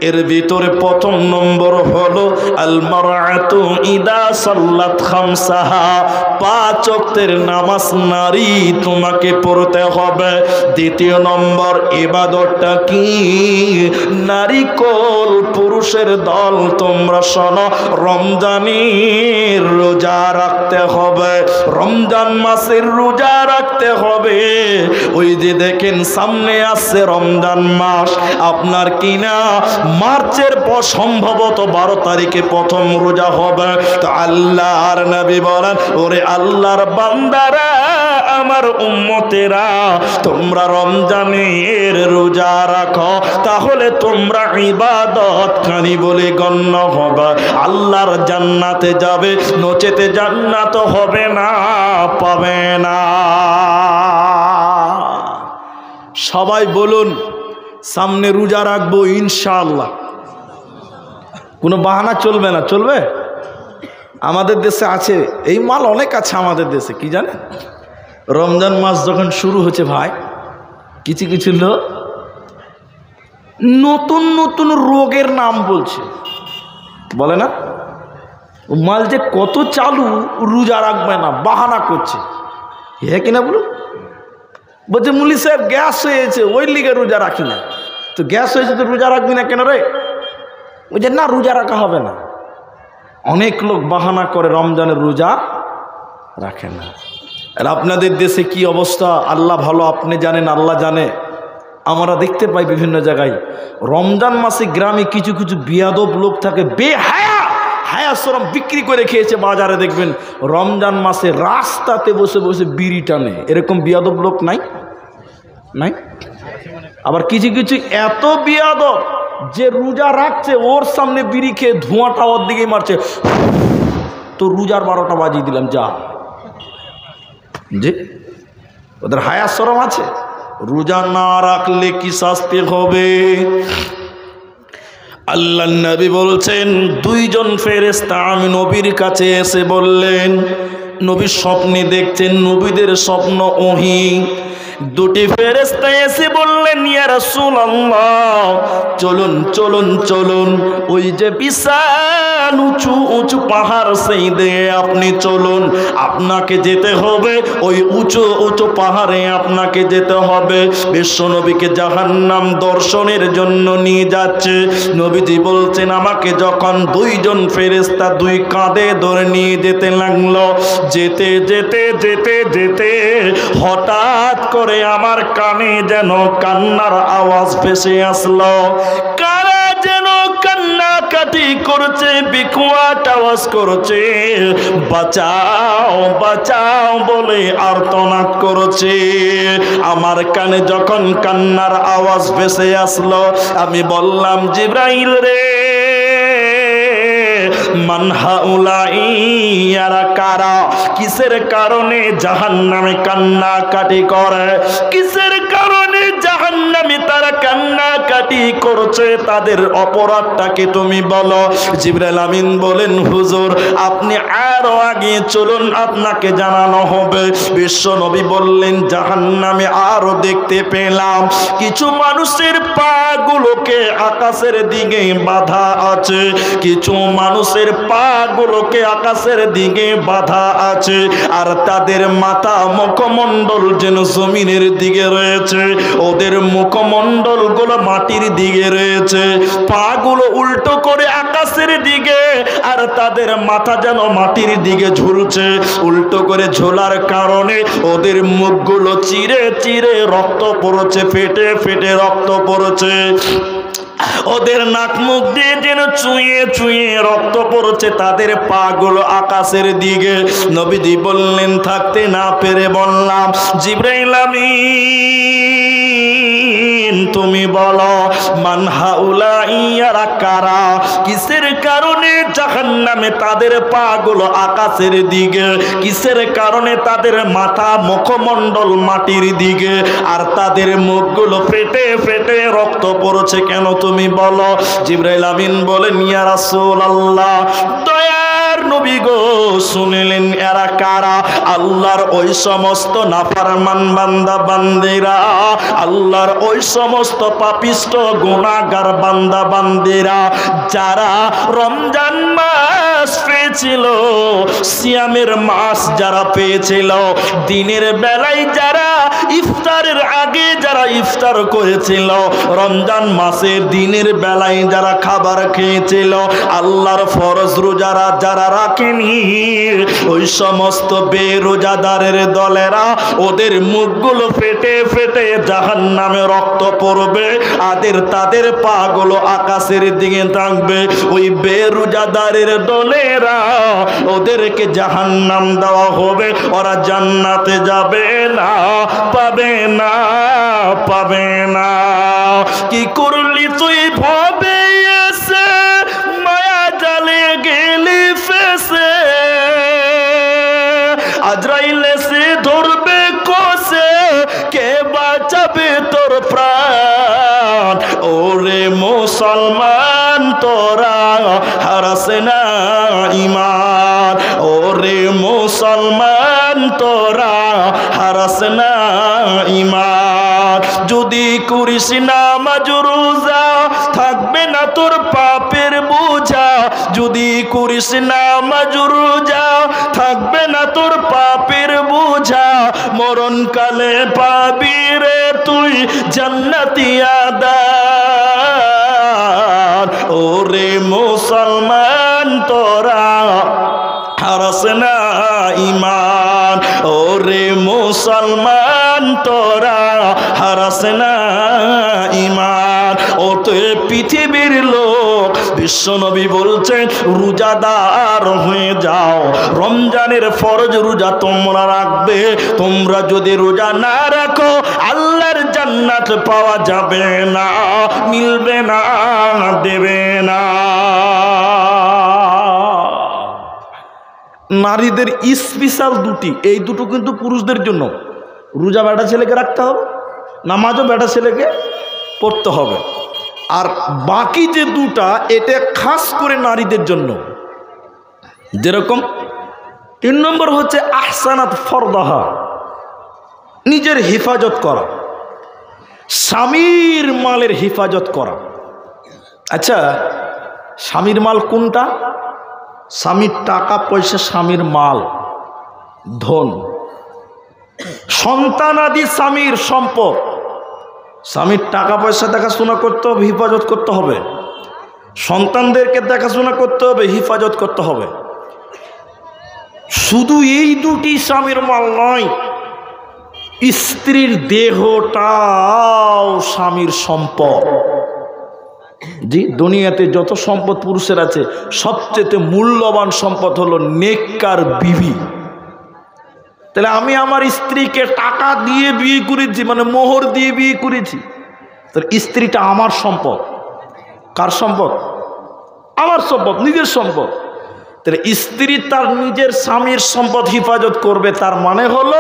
এর ভিতরে প্রথম নম্বর হলো আল মারআতু ইদা সাল্লাত খামসাহা, 5 ওয়াক্তের নামাজ নারী তোমাকে পড়তে হবে। দ্বিতীয় নম্বর ইবাদতটা কি? নারী কোল পুরুষের দল, তোমরা শোনো, রমজানের রোজা রাখতে হবে, রমজান মাসের রোজা রাখতে হবে। ওই যে দেখেন সামনে আসছে রমজান মাস, আপনার কিনা মার্চের পর সম্ভবত 12 তারিখে প্রথম রোজা হবে। তো আল্লাহর নবী বলেন, ওরে আল্লাহর বান্দারা, আমার উম্মতেরা, তোমরা রমজানের রোজা রাখো, তাহলে তোমরা ইবাদতকারী বলে গণ্য হবে, আল্লাহর জান্নাতে যাবে, নচেতে জান্নাত হবে না, পাবে না। সবাই বলুন সামনে রোজা রাখবো ইনশাআল্লাহ। কোনো বাহানা চলবে না, চলবে? আমাদের দেশে আছে এই মাল, অনেক আছে আমাদের দেশে। কি জানেন, রমজান মাস যখন শুরু হচ্ছে ভাই, কিছু কিছু লোক নতুন নতুন রোগের নাম বলছে, বলে না? মাল যে কত চালু, রোজা রাখবে না, বাহানা করছে। হ্যাঁ কিনা বলুন? বলছে মুলি সাহেব গ্যাস হয়েছে, ওই লিগে রোজা রাখি না। তো গ্যাস হয়েছে তো রোজা রাখবি না কেন রে? বলছে না, রোজা রাখা হবে না। অনেক লোক বাহানা করে রমজানের রোজা রাখে না। আর আপনাদের দেশে কি অবস্থা আল্লাহ ভালো, আপনি জানেন, আল্লাহ জানে। আমরা দেখতে পাই বিভিন্ন জায়গায় রমজান মাসে গ্রামে কিছু কিছু বিয়াদব লোক থাকে, বেহায়া, হায়া শরম বিক্রি করে খেয়েছে বাজারে। দেখবেন রমজান মাসে রাস্তাতে বসে বসে বিড়ি টানে, এরকম বিয়াদব লোক নাই? নাই? আবার কিছু কিছু এত বিয়াদব যে রোজা রাখছে, ওর সামনে বিড়ি খেয়ে ধোঁয়াটা ওর দিকেই মারছে, তো রোজার 12টা বাজিয়ে দিলাম যা। যে ওদের হায়া শরম আছে? রোজা না রাখলে কি শাস্তি হবে? আল্লাহ নবী বলছেন, 2 জন ফেরেশতা আমি নবীর কাছে এসে বললেন, নবী স্বপ্নে দেখছেন, নবীদের স্বপ্ন ওহী। 2টি ফেরেশতা এসে বললেন, ইয়া রাসূলুল্লাহ, চলুন চলুন চলুন, ওই যে বিশাল উঁচু উঁচু পাহাড়, সেই দিয়ে আপনি চলুন, আপনাকে যেতে হবে ওই উঁচু উঁচু পাহাড়ে, আপনাকে যেতে হবে। বিশ্বনবীকে জাহান্নাম দর্শনের জন্য নিয়ে যাচ্ছে। নবীজি বলছেন, আমাকে যখন 2 জন ফেরেশতা 2 কাঁধে ধরে নিয়ে যেতে লাগলো, যেতে যেতে যেতে যেতে হঠাৎ করে করে আমার কানে যেন কান্নার আওয়াজ ভেসে আসলো। কারা যেন কান্নাকাটি করছে, বিকট আওয়াজ করছে, বাঁচাও বাঁচাও বলে আর্তনাদ করছে। আমার কানে যখন কান্নার আওয়াজ ভেসে আসলো, আমি বললাম, জিবরাইল রে, মান হাউলাই, ইয়ারা কারা? কিসের কারণে জাহান্নামে কান্নাকাটি করে? কিসের কারণে জাহান্নামে তারা কান্নাকাটি করছে? তাদের অপরাধটাকে তুমি বলো। জিবরাইল আমিন বলেন, হুজুর আপনি আরো আগে চলুন, আপনাকে জানানো হবে। বিশ্ব নবী বললেন, জাহান্নামে আরো দেখতে পেলাম কিছু মানুষের পা গুলোকে আকাশের দিকে বাঁধা আছে, কিছু মানুষের পা গুলোকে আকাশের দিকে বাঁধা আছে, আর তাদের মাথা মুখমণ্ডল যেন জমিনের দিকে রয়েছে, ওদের মুখমণ্ডল গুলো মাটির দিকে রয়েছে, পা গুলো উল্টো করে আকাশের দিকে, আর তাদের মাথা যেন মাটির দিকে ঝুলছে। উল্টো করে ঝোলার কারণে ওদের মুখগুলো চিরে চিরে রক্ত পড়ছে, ফেটে ফেটে রক্ত পড়ছে, ওদের নাক মুখ দিয়ে যেন চুইয়ে চুইয়ে রক্ত পড়ছে, তাদের পা গুলো আকাশের দিকে। নবীজি বললেন, থাকতে না পেরে বললাম, জিবরাইল আমিন তুমি বলো, মান হাউলাই, ইয়ারা কারা? কিসের কারণে জাহান্নামে তাদের পা গুলো আকাশের দিকে? কিসের কারণে তাদের মাথা মুখমণ্ডল মাটির দিকে, আর তাদের মুখগুলো ফেটে ফেটে রক্ত পড়ছে কেন তুমি বলো? জিবরাইল আমিন বলেন, ইয়া রাসূলুল্লাহ, দয়ার নবী গো, শুনলেন এরা কারা? আল্লাহর ওই সমস্ত নাফরমান বান্দা বান্দিরা, আল্লাহর ওই সমস্ত পাপিষ্ট গুনাহগার বান্দা বান্দিরা, যারা রমজান মাস পেয়েছিল, সিয়ামের মাস যারা পেয়েছিল, দিনের বেলায় যারা ইফতারের আগে যারা ইফতার করেছিল, রমজান মাসের দিনের বেলায় যারা খাবার খেয়েছিল, আল্লাহর ফরজ রোজারা যারা রাখেনি, ওই সমস্ত বেরোজাদারের দলেরা, ওদের মুখগুলো ফেটে ফেটে জাহান্নামে রক্ত পড়বে, তাদের পা গুলো আকাশের দিকে থাকবে। ওই বেরোজাদারের দলেরা, ওদেরকে জাহান্নাম দেওয়া হবে, ওরা জান্নাতে যাবে না, পাবে না, পাবে না। কি করলি তুই ভাবে এসে, মায়া জালে গেলি ফেসে, আজরাইল এসে ধরবে কষে, কে বাঁচাবে তোর প্রাণ? ওরে মুসলমান তোরা হারাস না ঈমান, ওরে মুসলমান তোরা হারাস না ঈমান। যদি করিস নামাজ রোজা, থাকবে না তোর পাপের বোঝা। যদি করিস নামাজ রোজা, থাকবে না তোর পাপের বোঝা। মরণকালে পাবি রে তুই জান্নাতি আদার। ওরে মুসলমান তোরা হারাস না ঈমান, ওরে মুসলমান তোরা হারাস না ঈমান। ও তো পৃথিবীর লোক, বিশ্বনবী বলছেন রোজাদার হয়ে যাও। রমজানের ফরজ রোজা তোমরা রাখবে। তোমরা যদি রোজা না রাখো, আল্লাহর জান্নাত পাওয়া যাবে না, মিলবে না, দেবে না। নারীদের স্পেশাল দুটি, এই দুটো কিন্তু পুরুষদের জন্য। রোজা বেটা ছেলেকে রাখতে হবে, নামাজও বেটা ছেলেকে পড়তে হবে। আর বাকি যে দুটা, এটা খাস করে নারীদের জন্য। যেরকম 3 নম্বর হচ্ছে আহসানাত ফরদাহা, নিজের হেফাজত করা, স্বামীর মালের হেফাজত করা। আচ্ছা, স্বামীর মাল কোনটা? স্বামীর টাকা পয়সা, স্বামীর মাল, ধন, সন্তানাদি স্বামীর সম্পদ। স্বামীর টাকা পয়সা দেখাশোনা করতে হবে, হেফাজত করতে হবে। সন্তানদেরকে দেখাশোনা করতে হবে, হেফাজত করতে হবে। শুধু এই দুটি স্বামীর মাল নয়, স্ত্রীর দেহটাও স্বামীর সম্পদ। জি, দুনিয়াতে যত সম্পদ পুরুষের আছে সবচেয়ে মূল্যবান সম্পদ হলো নেককার বিবি। তাহলে আমি আমার স্ত্রীকে টাকা দিয়ে বিয়ে করেছি, মানে মোহর দিয়ে বিয়ে করেছি, তাহলে স্ত্রীটা আমার সম্পদ। কার সম্পদ? আমার সম্পদ, নিজের সম্পদ। তাহলে স্ত্রী তার নিজের স্বামীর সম্পদ হেফাজত করবে, তার মানে হলো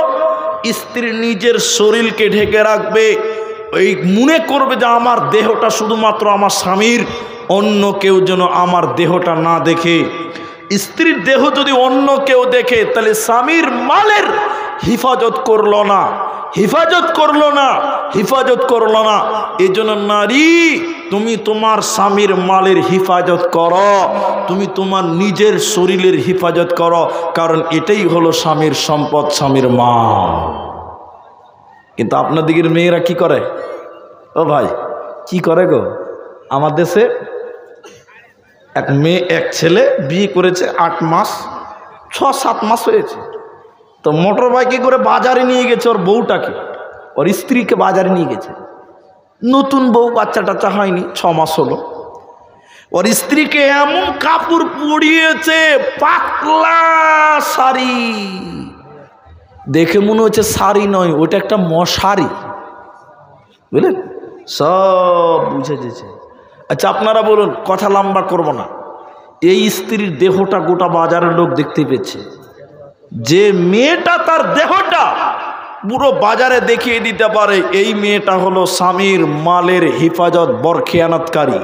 স্ত্রী নিজের শরীরকে ঢেকে রাখবে, এই মনে করবে যে আমার দেহটা শুধুমাত্র আমার স্বামীর, অন্য কেউ যেন আমার দেহটা না দেখে। স্ত্রীর দেহ যদি অন্য কেউ দেখে তাহলে স্বামীর মালের হেফাজত করলো না, হেফাজত করলো না, হেফাজত করলো না। এই জন্য নারী, তুমি তোমার স্বামীর মালের হেফাজত করো, তুমি তোমার নিজের শরীরের হেফাজত করো, কারণ এটাই হলো স্বামীর সম্পদ, স্বামীর মাল। কিন্তু আপনার দিকের মেয়েরা কি করে? ও ভাই, কি করে গো? আমার দেশে এক মেয়ে এক ছেলে বিয়ে করেছে, 8 মাস 6-7 মাস হয়েছে, তো মোটর বাইকে করে বাজারে নিয়ে গেছে ওর বউটাকে, ওর স্ত্রীকে বাজারে নিয়ে গেছে। নতুন বউ, বাচ্চা টাচ্চা হয়নি, 6 মাস হলো। ওর স্ত্রীকে এমন কাপড় পরিয়েছে, পাতলা শাড়ি, দেখে মনে হচ্ছে শাড়ি নয়, ওটা একটা মশারি, বুঝলেন? সব বুঝে যেছে। আচ্ছা আপনারা বলুন, কথা লম্বা করব না, এই স্ত্রীর দেহটা গোটা বাজারের লোক দেখতে পেয়েছে, যে মেয়েটা তার দেহটা পুরো বাজারে দেখিয়ে দিতে পারে এই মেয়েটা হলো স্বামীর মালের হেফাজত, বরখিয়ানতকারী,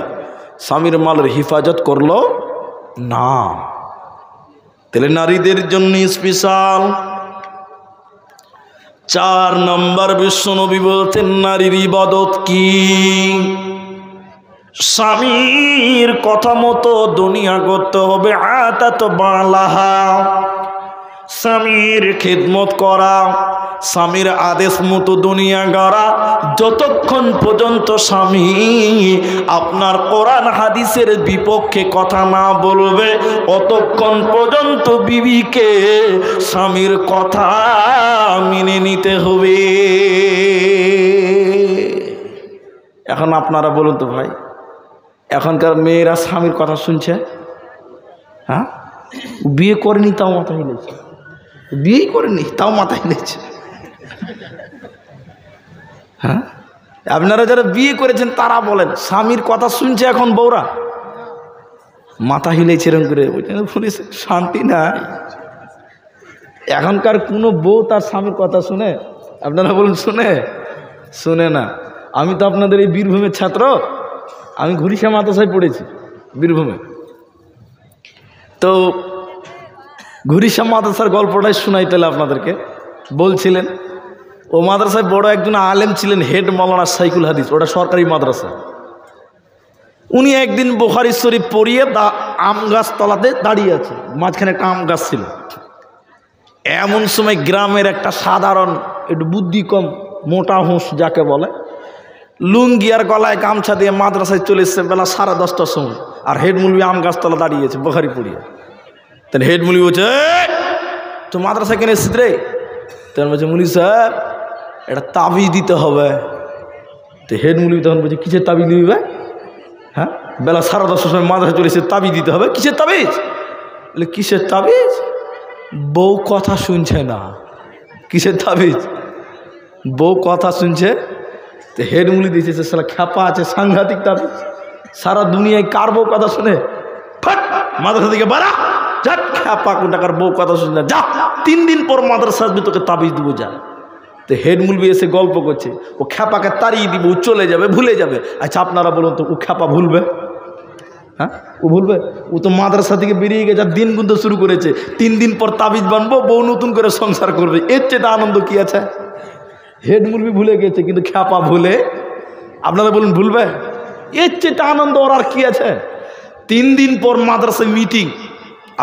স্বামীর মালের হেফাজত করলো না। তাহলে নারীদের জন্য স্পেশাল। 4 নম্বর বিশ্বনবী বলতেন নারীর ইবাদত কি? স্বামীর কথা মতো দুনিয়া করতে হবে, আতাত বালাহা, স্বামীর খিদমত করা, স্বামীর আদেশ মতো দুনিয়া গড়া। যতক্ষণ পর্যন্ত স্বামী আপনার কোরআন হাদিসের বিপক্ষে কথা না বলবে, অতক্ষণ পর্যন্ত বিবিকে স্বামীর কথা মেনে নিতে হবে। এখন আপনারা বলুন তো ভাই, এখনকার মেয়েরা স্বামীর কথা শুনছে? হ্যাঁ, বিয়ে করেনি তাও মাথা হিলেছে, বিয়েই করেনি তাও মাথা হিলেছে। হ্যাঁ, আপনারা যারা বিয়ে করেছেন তারা বলেন স্বামীর কথা শুনছে এখন বউরা? মাথা হিলেছে এরকম করে, বলেছে শান্তি নাই। এখনকার কোনো বউ তার স্বামীর কথা শুনে? আপনারা বলুন শুনে? শুনে না। আমি তো আপনাদের এই বীরভূমের ছাত্র, আমি ঘুরিশা মাদ্রাসায় পড়েছি বীরভূমে। তো ঘুরিশা মাদ্রাসার গল্পটাই শোনাই তাহলে আপনাদেরকে। বলছিলেন ও মাদ্রাসায় বড় একজন আলেম ছিলেন, হেড মৌলানা সাইকুল হাদিস, ওটা সরকারি মাদ্রাসা। উনি একদিন বুখারী শরীফ পড়িয়ে আম গাছ তলাতে দাঁড়িয়ে আছে, মাঝখানে একটা আম গাছ ছিল। এমন সময় গ্রামের একটা সাধারণ, একটু বুদ্ধি কম, মোটা হুঁশ যাকে বলে, লুঙ্গি আর গলায় গামছা দিয়ে মাদ্রাসায় চলে এসছে বেলা 10:30টার সময়, আর হেড মুলবি আম গাছতলা দাঁড়িয়েছে বুখারী পড়িয়ে। তাহলে হেড মুলবি বলছে, তো মাদ্রাসায় কেন এসছিস রে? তখন বলছে, মুলি সাহেব এটা তাবিজ দিতে হবে। তো হেড মুলবি তখন বলছে, কিসের তাবিজ দিবি? হ্যাঁ, বেলা 10:30টার সময় মাদ্রাসায় চলে এসে তাবিজ দিতে হবে? কিসের তাবিজ? বলে কিসের তাবিজ? বউ কথা শুনছে না। কিসের তাবিজ? বউ কথা শুনছে। তো হেড মুলি দিয়েছে, সালা খ্যাপা আছে, সাংঘাতিক তাবিজ। সারা দুনিয়ায় কার বউ কথা শুনে? ফাট মাদ্রাসা থেকে বাড়া, যা খ্যাপা কোনটাকার বউ কথা শুনে না, যা 3 দিন পর মাদ্রাসা আসবি, তোকে তাবিজ দিব, যা। তো হেড মুলবি এসে গল্প করছে, ও খ্যাপাকে তাড়িয়ে দিব, ও চলে যাবে, ভুলে যাবে। আচ্ছা আপনারা বলুন তো, ও খ্যাপা ভুলবে? হ্যাঁ, ও ভুলবে? ও তো মাদ্রাসা থেকে বেরিয়ে গেছে, দিন গুনতে শুরু করেছে, 3 দিন পর তাবিজ বানবো, বউ নতুন করে সংসার করবে, এর চেয়ে আনন্দ কি আছে? হেড মুলবি ভুলে গেছে, কিন্তু খ্যাপা ভুলে? আপনারা বলুন ভুলবে? এর চেয়ে আনন্দ ওর আর কি আছে? 3 দিন পর মাদ্রাসায় মিটিং।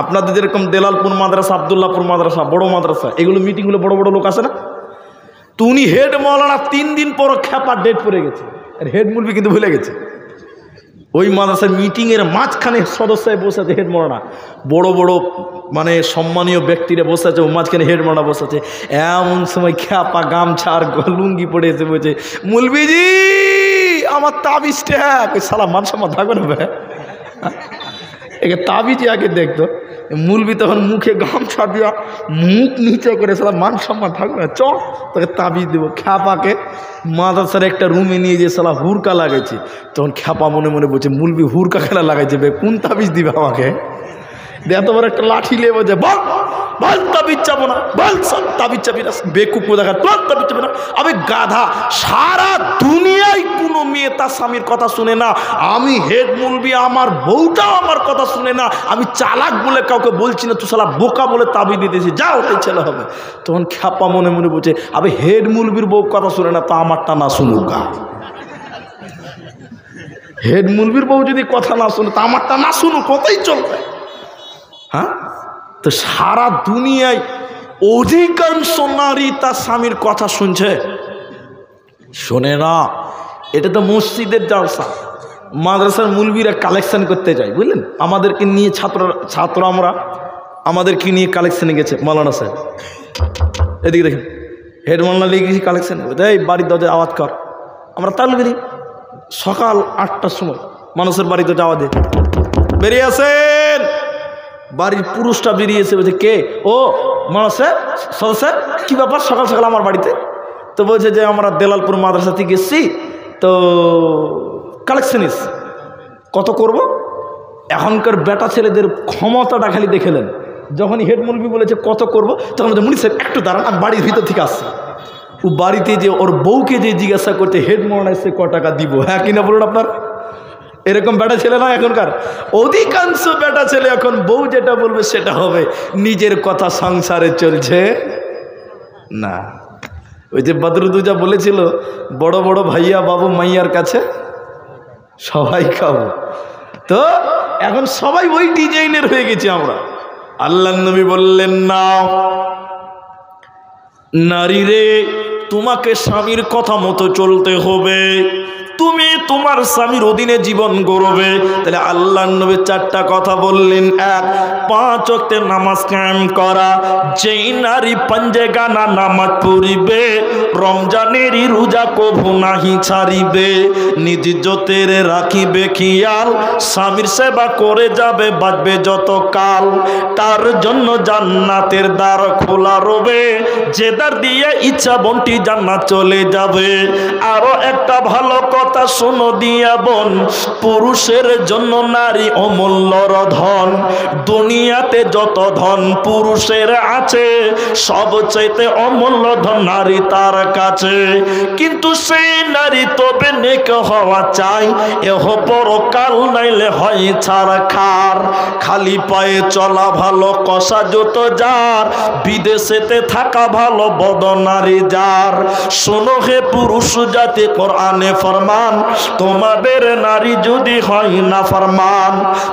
আপনাদের যেরকম দেলালপুর মাদ্রাসা, আবদুল্লাহপুর মাদ্রাসা, বড় মাদ্রাসা, এগুলো মিটিংগুলো বড় বড় লোক আসে না? তো উনি হেড মৌলানা 3 দিন পর খ্যাপা ডেট পড়ে গেছে, আর হেড মুলবি কিন্তু ভুলে গেছে। ওই মাদ্রাসার মিটিংয়ের মাঝখানে সদস্যায় বসে আছে হেড মৌলানা, বড় বড় মানে সম্মানীয় ব্যক্তিরা বসে আছে, ও মাঝখানে হেড মৌলানা বসে আছে। এমন সময় খ্যাপা গামছা আর লুঙ্গি পড়ে এসে বলছে, মুলবিজি আমার তাবিজটা। ওই সালা মান সম্মান থাকবে না ভাই, একে তাবিজই আগে দেখতো। মুলবি তখন মুখে গামছা দিয়া মুখ নিচে করে, সালা মান সম্মান থাকবে না, চ তোকে তাবিজ দেবো। খ্যাপাকে মাদ্রাসার একটা রুমে নিয়ে যে সালা হুরকা লাগাইছে, তখন খ্যাপা মনে মনে বলছে, মুলবি হুরকা খেলা লাগাইছে বে, কোন তাবিজ দিবে আমাকে? এত বড় একটা লাঠি নিয়ে বলছে, বল বল তাবিজ চাবো না, বল তাবিজ চাবি না, বেকুব দেখা তোর তাবিজ চাবি না। আমি গাধা, সারা দুনিয়ায় কোনো মেয়ে তার স্বামীর কথা শুনে না, আমি হেড মুলবি আমার বউটাও আমার কথা শুনে না। আমি চালাক বলে কাউকে বলছি না, তুই শালা বোকা বলে তাবিজ দিতেছি, যা ওটাই ছেলে হবে। তখন খ্যাপা মনে মনে বলছে, আবে হেড মুলবির বউ কথা শুনে না, তো আমারটা না শুনুক গা। হেড মুলবির বউ যদি কথা না শুনে, তা আমারটা না শুনুক, কথাই চলবে। হ্যাঁ, তো সারা দুনিয়ায় অধিকাংশ নারী তার স্বামীর কথা শুনছে, শোনে না। এটা তো মসজিদের জালসা, মাদ্রাসার মুলবিরা কালেকশন করতে যায়, বুঝলেন? আমাদেরকে নিয়ে ছাত্র আমরা আমাদেরকে নিয়ে কালেকশনে গেছে মাওলানা সাহেব। এদিকে দেখেন, হেড মাওলানা লিখে গেছি কালেকশনে, এই বাড়ির দরজায় আওয়াজ কর। আমরা তাল বেরি সকাল 8টার সময় মানুষের বাড়িতে যাওয়া দে, বেরিয়ে আসেন। বাড়ির পুরুষটা বেরিয়েছে, বলছে কে? ও মাওলানা সাহেব, সদস্য, কী ব্যাপার সকাল সকাল আমার বাড়িতে? তো বলছে যে আমরা দেলালপুর মাদ্রাসা থেকে এসেছি, তো কালেকশনিস কত করব? এখনকার বেটা ছেলেদের ক্ষমতাটা খালি দেখেলেন। যখনই হেড মুলবি বলেছে কত করব, তখন বলছে, মুনি সাহেব একটু দাঁড়ান, আমি বাড়ির ভিতর থেকে আসছি। ও বাড়িতে যে ওর বউকে যে জিজ্ঞাসা করছে হেড মৌলানা এসে ক টাকা দিব, হ্যাঁ কিনা বলুন আপনার? এরকম বেটা ছেলে না এখনকার, অধিকাংশ বেটা ছেলে এখন বউ যেটা বলবে সেটা হবে, নিজের কথা সংসারে চলছে না। ওই যে বদরুদ্দোজা বলেছিল, বড় বড় ভাইয়া বাবু মাইয়ার কাছে সবাই খাবো। তো এখন সবাই ওই ডিজাইনের হয়ে গেছি আমরা। আল্লাহর নবী বললেন, না নারী রে, তোমাকে স্বামীর কথা মতো চলতে হবে, তুমি তোমার স্বামীর অধীনে জীবন গড়বে। তাহলে আল্লাহর নবী 4টা কথা বললেন। 1, 5 ওয়াক্তের নামাজ কায়েম করা। যেই নারী পাঞ্জেগানা নামাজ পড়িবে, রমজানেরই রোজা কভু নাহি ছাড়িবে, নিজ ইজ্জতের রাখিবে খেয়াল, স্বামীর সেবা করে যাবে বাঁচবে যত কাল, তার জন্য জান্নাতের দ্বার খোলা রবে, যে দ্বার দিয়ে ইচ্ছা বন্টি জান্নাত চলে যাবে। আরো একটা ভালো কথা শোনো দিয়া বোন, পুরুষের জন্য নারী অমূল্যর ধন। দুনিয়াতে যত ধন পুরুষের আছে, সবচাইতে অমূল্য ধন নারী তার কাছে। কিন্তু সেই নারী তবে নেক হওয়া চাই, এহ পরকাল নাইলে হয় ছাড়া খার। খালি পায়ে চলা ভালো, কষা জুতো যার, বিদেশেতে থাকা ভালো বদনারী যার। শোনো হে পুরুষ জাতি, কোরআনে ফরমান, তোমাদের নারী যদি হয় না ফরমান,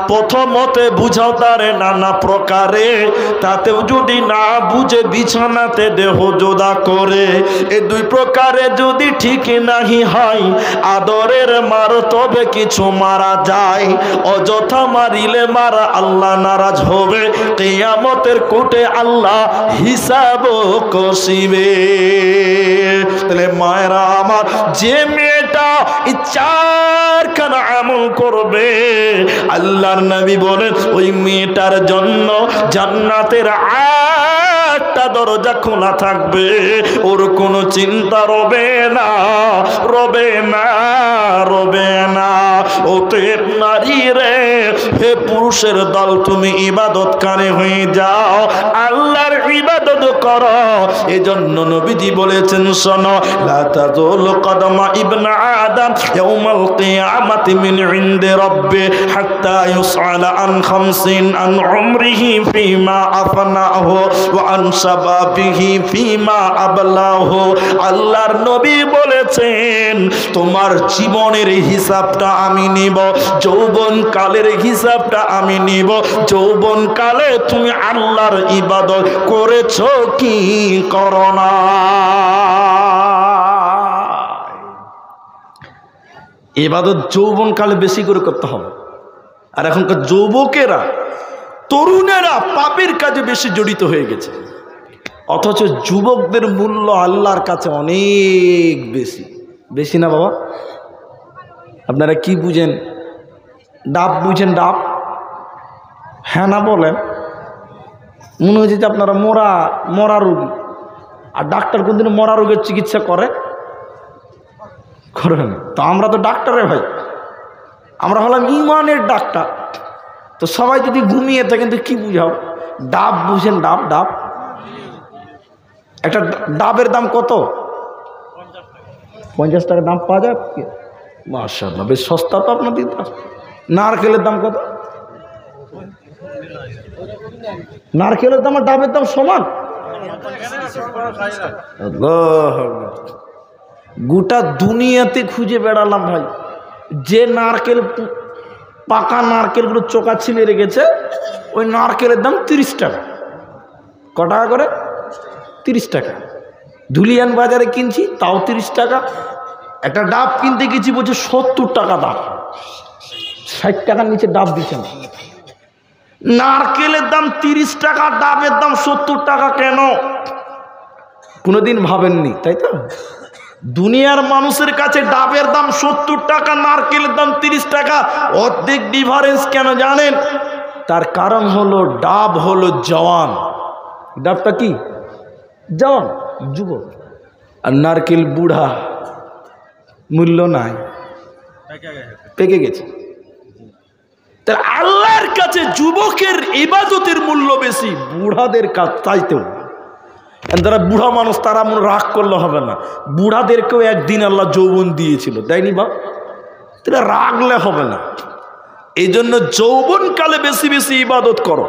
প্রথমতে বুঝাও তারে নানা প্রকারে, তাতেও যদি না বুঝে বিছানাতে দেহ জোদা করে। এই 2 প্রকারে যদি ঠিক নাহি হয়, আদরের মার তবে কিছু মারা যায়, অযথা মারিলে মারা আল্লাহ নারাজ হবে, কিয়ামতের কোর্টে আল্লাহ হিসাব কষিবে। তাহলে মায়েরা আমার, যে মেয়েটা 4খানা আমল করবে, আল্লাহর নবী বলেন ওই মেয়েটার জন্য জান্নাতের 8টা দরজা খোলা থাকবে, ওর কোনো চিন্তা রবে না, রবে না, রবে না। অতএব নারী রে, হে পুরুষের দল, তুমি ইবাদত কারে হয়ে যাও, আল্লাহর ইবাদত করো। এজন্য নবীজি বলেছেন, শোনো, লা তাযুল কদমা ইবনা আদম ইয়াউমাল কিয়ামাতি মিন ইনদি রাব্বি হাত্তা ইউসআলা আন খামসিন, আন উমরিহি ফীমা আফনাহু ওয়া আন শাবাবিহি ফীমা আবলাহু। আল্লাহর নবী বলেছেন, তোমার জীবনের হিসাবটা আমি নিব, যৌবন কালের হিসাবটা আমি নিব। যৌবন কালে তুমি আল্লাহর ইবাদত করেছো কি করো না। ইবাদত যৌবনকালে বেশি করে করতে হবে। আর এখনকার যুবকেরা, তরুণেরা পাপের কাজে বেশি জড়িত হয়ে গেছে, অথচ যুবকদের মূল্য আল্লাহর কাছে অনেক বেশি। বেশি না বাবা? আপনারা কি বুঝেন? ডাব বুঝেন? ডাব? হ্যাঁ না বলেন? মনে হচ্ছে যে আপনারা মরা রোগী। আর ডাক্তার কোনদিন মরা রোগের চিকিৎসা করে না। তো আমরা তো ডাক্তারে ভাই, আমরা হলাম ইমানের ডাক্তার। তো সবাই যদি ঘুমিয়ে থাকেন তো কি বুঝাও? ডাব বুঝেন? ডাব ডাব একটা ডাবের দাম কত? 50 টাকা দাম পাওয়া যায়। মাশাআল্লাহ, বেশ সস্তা তো আপনাদের। নারকেলের দাম কত? নারকেলের দাম আর ডাবের দাম সমান? গোটা দুনিয়াতে খুঁজে বেড়ালাম ভাই, যে নারকেল পাকা নারকেলগুলো চোকা ছিলে রেখেছে ওই নারকেলের দাম 30 টাকা। ক টাকা করে? 30 টাকা। ধুলিয়ান বাজারে কিনছি তাও 30 টাকা। একটা ডাব কিনতে গেছি বলছে 70 টাকা দাম। 60 টাকার নিচে ডাব দিচ্ছে না। নারকেলের দাম 30 টাকা, ডাবের দাম 70 টাকা কেন? কোনোদিন ভাবেননি তাই তো? দুনিয়ার মানুষের কাছে ডাবের দাম 70 টাকা, নারকেলের দাম 30 টাকা, অর্ধেক ডিফারেন্স কেন জানেন? তার কারণ হলো ডাব হলো জওয়ান। ডাবটা কি? জওয়ান, যুবক। আর নারকেল বুড়া, মূল্য নাই, পেকে গেছে। তার আল্লাহর কাছে যুবকের ইবাদতের মূল্য বেশি বুড়াদের কাছ চাইতেও। যারা বুড়া মানুষ তারা মনে রাগ করলে হবে না, বুড়াদেরকেও একদিন আল্লাহ যৌবন দিয়েছিল, দেয়নি বাপ? তারা রাগলে হবে না। এই জন্য যৌবনকালে বেশি বেশি ইবাদত করো।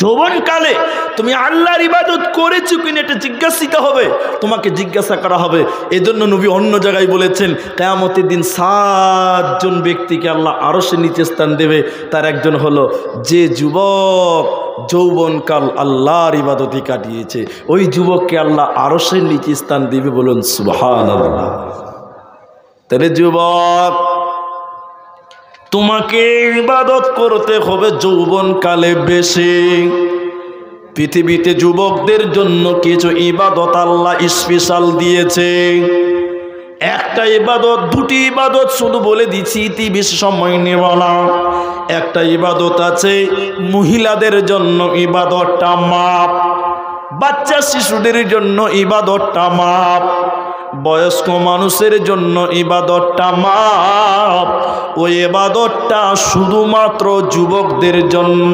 যৌবনকালে তুমি আল্লাহর ইবাদত করেছো কিনা এটা জিজ্ঞাসিত হবে, তোমাকে জিজ্ঞাসা করা হবে। এজন্য নবী অন্য জায়গায় বলেছেন কিয়ামতের দিন 7 জন ব্যক্তিকে আল্লাহ আরশের নিচে স্থান দেবে। তার একজন হলো যে যুবক যৌবনকাল আল্লাহর ইবাদতে কাটিয়েছে, ওই যুবককে আল্লাহ আরশের নিচে স্থান দিবে। বলুন সুবহানাল্লাহ। তাহলে যুবক, তোমাকে ইবাদত করতে হবে যৌবনকালে বেশি। পৃথিবীতে যুবকদের জন্য কিছু ইবাদত আল্লাহ স্পেশাল দিয়েছে। একটা ইবাদত, দুটি ইবাদত শুধু বলে দিচ্ছি, ইতি বেশি সময় নেব না। একটা ইবাদত আছে মহিলাদের জন্য, ইবাদতটা মাপ। বাচ্চা শিশুদের জন্য ইবাদতটা মাপ। বয়স্ক মানুষের জন্য ইবাদতটা মাপ। ওই ইবাদতটা শুধুমাত্র যুবকদের জন্য।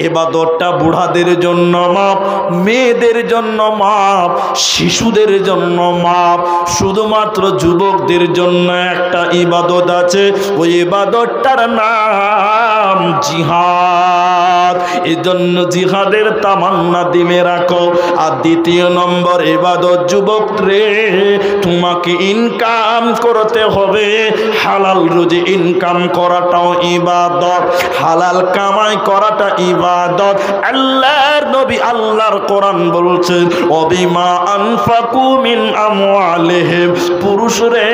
ইবাদতটা বুড়াদের জন্য মাপ, মেয়েদের জন্য মাপ, শিশুদের জন্য মাপ। শুধুমাত্র যুবকদের জন্য একটা ইবাদত আছে, ওই ইবাদতটার নাম জিহাদ। এজন্য জিহাদের তামান্না দিলে রাখো। আর দ্বিতীয় নম্বর ইবাদত, যুবক রে তোমাকে ইনকাম করতে হবে। হালাল রুজি ইনকাম করাটাও ইবাদত, হালাল কামাই করাটা ইবাদত। আল্লাহর নবী, আল্লাহর কোরআন বলছেন অবিমা আনফাকু মিন আমওয়ালিহিম। পুরুষ রে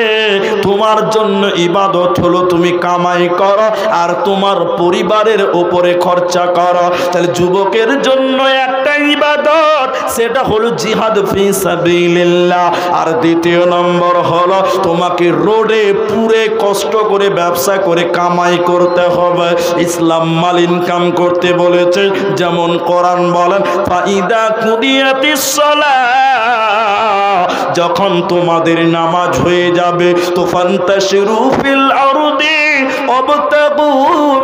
তোমার জন্য ইবাদত হলো তুমি কামাই করো আর তোমার পরিবারের উপরে খরচা করো। তাহলে যুবকের জন্য একটা ইবাদত, সেটা হলো জিহাদ ফি সাবিলিল্লাহ। আর দ্বিতীয় নম্বর হলো তোমাকে রোডে পুরে কষ্ট করে ব্যবসা করে কামাই করতে হবে। ইসলাম মাল ইনকাম করতে বলেছে, যেমন কোরআন বলেন ফাইদা কুদিয়াতিস সালাহ, যখন তোমাদের নামাজ হয়ে যাবে তো ফান্তাশিরু ফিল আরদি ওয়াবতাগু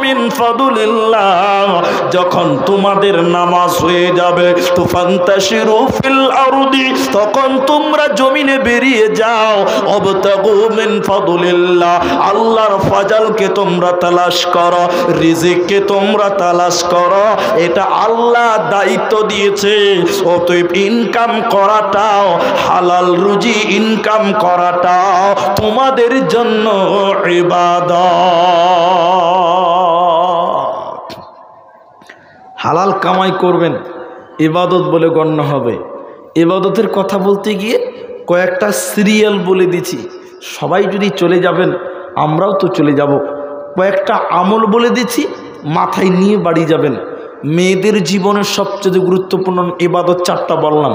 মিন ফাদলিল্লাহ। যখন তোমাদের নামাজ হয়ে যাবে তো ফান্তাশিরু ফিল আরদি, তখন তোমরা জমিনে বেরিয়ে যাও। ওয়াবতাগু মিন ফাদলিল্লাহ, আল্লাহর ফাজলকে তোমরা তালাশ করো, রিজিককে তোমরা তালাশ করো। এটা আল্লাহ দায়িত্ব দিয়েছে। অতএব ইনকাম করাটাও, হালাল রুজি ইনকাম করাটাও তোমাদের জন্য ইবাদত। হালাল কামাই করবেন, ইবাদত বলে গণ্য হবে। ইবাদতের কথা বলতে গিয়ে কয়েকটা সিরিয়াল বলে দিছি, সবাই যদি চলে যাবেন আমরাও তো চলে যাব। কয়েকটা আমল বলে দিচ্ছি, মাথায় নিয়ে বাড়ি যাবেন। মেয়েদের জীবনের সবচেয়ে গুরুত্বপূর্ণ ইবাদত 4টা বললাম,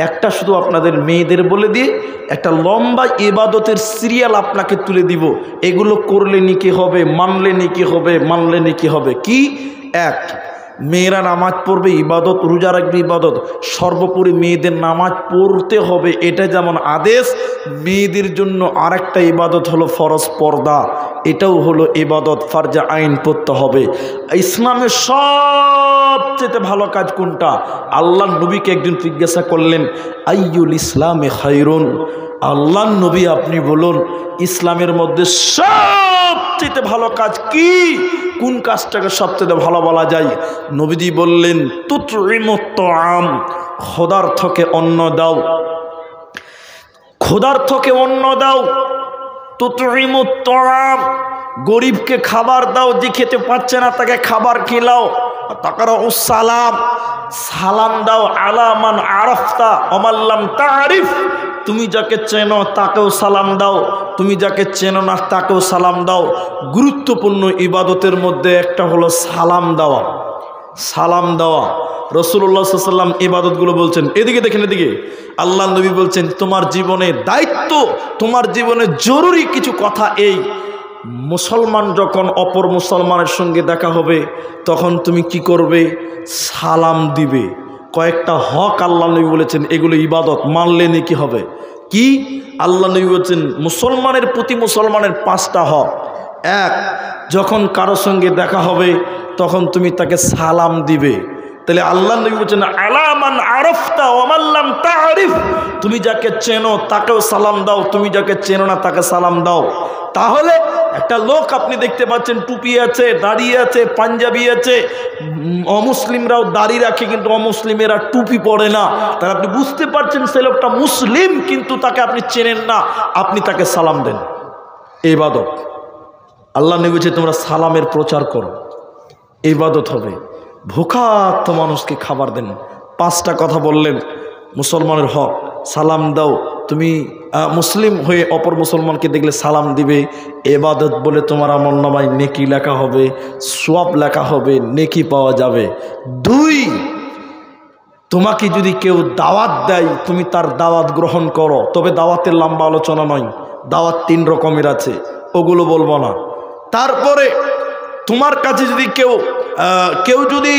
একটা শুধু আপনাদের মেয়েদের বলে দিয়ে একটা লম্বা ইবাদতের সিরিয়াল আপনাকে তুলে দিব। এগুলো করলে নেকি হবে, মানলে নেকি হবে, মানলে নেকি হবে। কি? এক, মেয়েরা নামাজ পড়বে ইবাদত, রোজা রাখবে ইবাদত। সর্বোপরি মেয়েদের নামাজ পড়তে হবে, এটা যেমন আদেশ, মেয়েদের জন্য আরেকটা ইবাদত হলো ফরজ পর্দা, এটাও হলো ইবাদত, ফারজে আইন পড়তে হবে। ইসলামের সবচেয়ে ভালো কাজ কোনটা? আল্লাহ নবীকে একজন জিজ্ঞাসা করলেন, আইয়ুল ইসলামে খায়রুন, আল্লাহ নবী আপনি বলুন ইসলামের মধ্যে সবচেয়ে ভালো কাজ কি? কোন কাজটাকে সবচেয়ে ভালো বলা যায়? নবীজি বললেন, তুতঈমুত তাআম, ক্ষুধার্তকে অন্ন দাও, ক্ষুধার্তকে অন্ন দাও। তুতঈমুত তাআম, গরিবকে খাবার দাও, যে খেতে পাচ্ছে না তাকে খাবার খিলাও। তাকরাউস সালাম, সালাম দাও। আলা মান আরাফতা ওয়া মান লাম তারিফ, তুমি যাকে চেনো তাকেও সালাম দাও, তুমি যাকে চেনো না তাকেও সালাম দাও। গুরুত্বপূর্ণ ইবাদতের মধ্যে একটা হলো সালাম দেওয়া। সালাম দেওয়া রাসূলুল্লাহ সাল্লাল্লাহু আলাইহি ওয়াসাল্লাম ইবাদতগুলো বলছেন, এদিকে দেখেন, এদিকে আল্লাহ নবী বলছেন তোমার জীবনে দায়িত্ব, তোমার জীবনে জরুরি কিছু কথা এই, মুসলমান যখন অপর মুসলমানের সঙ্গে দেখা হবে তখন তুমি কি করবে? সালাম দিবে। কয়েকটা হক আল্লাহ নবী বলেছেন, এগুলো ইবাদত, মানলে নেকি হবে। কি? আল্লাহ নবী বলেছেন মুসলমানের প্রতি মুসলমানের 5টা হক। এক, যখন কারো সঙ্গে দেখা হবে তখন তুমি তাকে সালাম দিবে। তাহলে আল্লাহ নবী বলেছেন আলা মান আরাফতা ওয়া মান লাম তারিফ, তুমি যাকে চেনো তাকেও সালাম দাও, তুমি যাকে চেনো না তাকে সালাম দাও। তাহলে একটা লোক আপনি দেখতে পাচ্ছেন টুপি আছে, দাড়ি আছে, পাঞ্জাবি আছে, অমুসলিমরাও দাড়ি রাখে কিন্তু অমুসলিমেরা টুপি পরে না, তাহলে আপনি বুঝতে পারছেন সে লোকটা মুসলিম কিন্তু তাকে আপনি চেনেন না, আপনি তাকে সালাম দেন। ইবাদত। আল্লাহ নবী বলেছে তোমরা সালামের প্রচার করো, ইবাদত হবে। ভোকার্ত মানুষকে খাবার দেন। 5টা কথা বললেন মুসলমানের হক। সালাম দাও, তুমি মুসলিম হয়ে অপর মুসলমানকে দেখলে সালাম দিবে, ইবাদত বলে তোমার আমলনামায় নেকি লেখা হবে, সওয়াব লেখা হবে, নেকি পাওয়া যাবে। 2, তোমাকে যদি কেউ দাওয়াত দেয় তুমি তার দাওয়াত গ্রহণ করো, তবে দাওয়াতের লম্বা আলোচনা নয়, দাওয়াত 3 রকমের আছে, ওগুলো বলবো না। তারপরে তোমার কাছে যদি কেউ যদি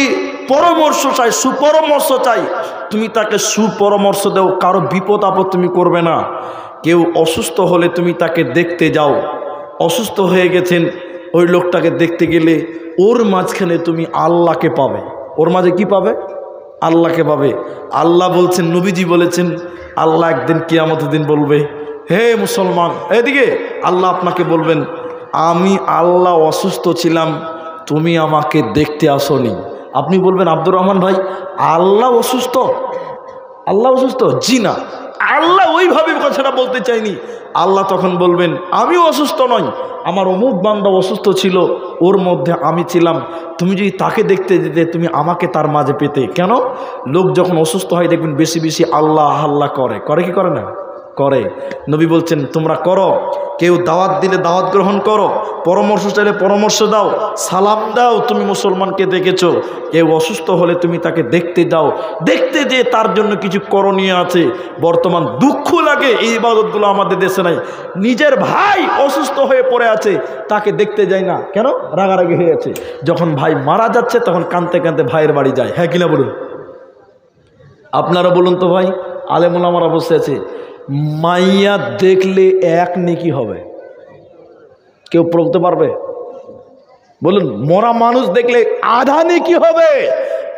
পরামর্শ চাই, সুপরামর্শ চাই, তুমি তাকে সুপরামর্শ দাও। কারো বিপদ আপদ তুমি করবে না। কেউ অসুস্থ হলে তুমি তাকে দেখতে যাও, অসুস্থ হয়ে গেছেন ওই লোকটাকে দেখতে গেলে ওর মাঝখানে তুমি আল্লাহকে পাবে। ওর মাঝে কি পাবে? আল্লাহকে পাবে। আল্লাহ বলছেন, নবীজি বলেছেন, আল্লাহ একদিন কিয়ামতের দিন বলবে, হে মুসলমান, এদিকে আল্লাহ আপনাকে বলবেন, আমি আল্লাহ অসুস্থ ছিলাম, তুমি আমাকে দেখতে আসোনি। আপনি বলবেন, আব্দুর রহমান ভাই আল্লাহ অসুস্থ? আল্লাহ অসুস্থ? জি না, আল্লাহ ওইভাবে কথাটা বলতে চাইনি। আল্লাহ তখন বলবেন, আমিও অসুস্থ নই, আমার অমুক বান্দা অসুস্থ ছিল, ওর মধ্যে আমি ছিলাম, তুমি যদি তাকে দেখতে যেতে তুমি আমাকে তার মাঝে পেতে। কেন? লোক যখন অসুস্থ হয় দেখবেন বেশি বেশি আল্লাহ আল্লাহ করে কি করে না? করে। নবী বলছেন তোমরা করো। কেউ দাওয়াত দিলে দাওয়াত গ্রহণ করো, পরামর্শ চাইলে পরামর্শ দাও, সালাম দাও। তুমি মুসলমানকে দেখেছো, কেউ অসুস্থ হলে তুমি তাকে দেখতে যাও, দেখতে যে তার জন্য কিছু করণীয় আছে। বর্তমান দুঃখ লাগে এই ইবাদতগুলো আমাদের দেশে নাই। নিজের ভাই অসুস্থ হয়ে পড়ে আছে, তাকে দেখতে যায় না, কেন? রাগারাগি হয়ে আছে। যখন ভাই মারা যাচ্ছে তখন কাঁদতে কাঁদতে ভাইয়ের বাড়ি যায়। হ্যাঁ কিনা বলুন? আপনারা বলুন তো ভাই, আলেমুল আমার অবস্থা আছে, মাইয়া দেখলে 1 নেকি হবে? কেউ বলতে পারবে? বলুন, মরা মানুষ দেখলে আধা নেকি হবে?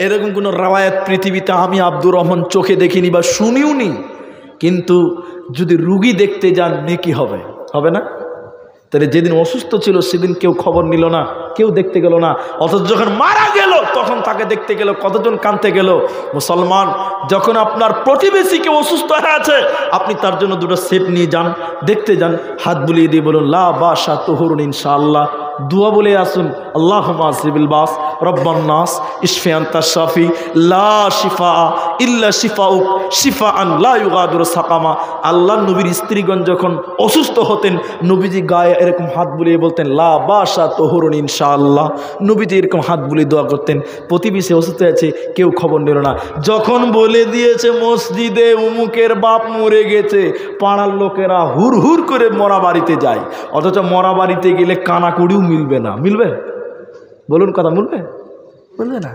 এরকম কোনো রাওয়ায়াত পৃথিবীতে আমি আব্দুর রহমান চোখে দেখিনি বা শুনিও নি। কিন্তু যদি রুগী দেখতে যান নেকি হবে, হবে না? তাহলে যেদিন অসুস্থ ছিল সেদিন কেউ খবর নিল না, কেউ দেখতে গেল না, অথচ যখন মারা গেল তখন তাকে দেখতে গেল, কতজন কাঁদতে গেল। মুসলমান, যখন আপনার প্রতিবেশী কেউ অসুস্থ হয়ে আছে আপনি তার জন্য 2টা সেট নিয়ে যান, দেখতে যান, হাত বুলিয়ে দিয়ে বলুন লা বাসা তুহুরুন ইনশাআল্লাহ, দোয়া বলে আসুন আল্লাহুম্মা আসরিবিল বাস, রব্বান নাস ইশফি আনতা শাফি লা শিফা ইল্লা শিফাউক শিফাআন লা ইউগাদিরু সাকামা। আল্লাহর নবীর স্ত্রীগণ যখন অসুস্থ হতেন নবীজি গায়ে এরকম হাত বুলিয়ে বলতেন লা বাসা তহুরুন ইনশাআল্লাহ। নবীজি এরকম হাত বুলিয়ে দোয়া করতেন। প্রতিবেশী অসুস্থ আছে, কেউ খবর নিল না। যখন বলে দিয়েছে মসজিদে উমুকের বাপ মরে গেছে, পাড়ার লোকেরা হুর হুর করে মরা বাড়িতে যায়। অথচ মরা বাড়িতে গেলে কানাকুড়িও মিলবে না। মিলবে? বলুন, কথা মিলবে? বলবে না।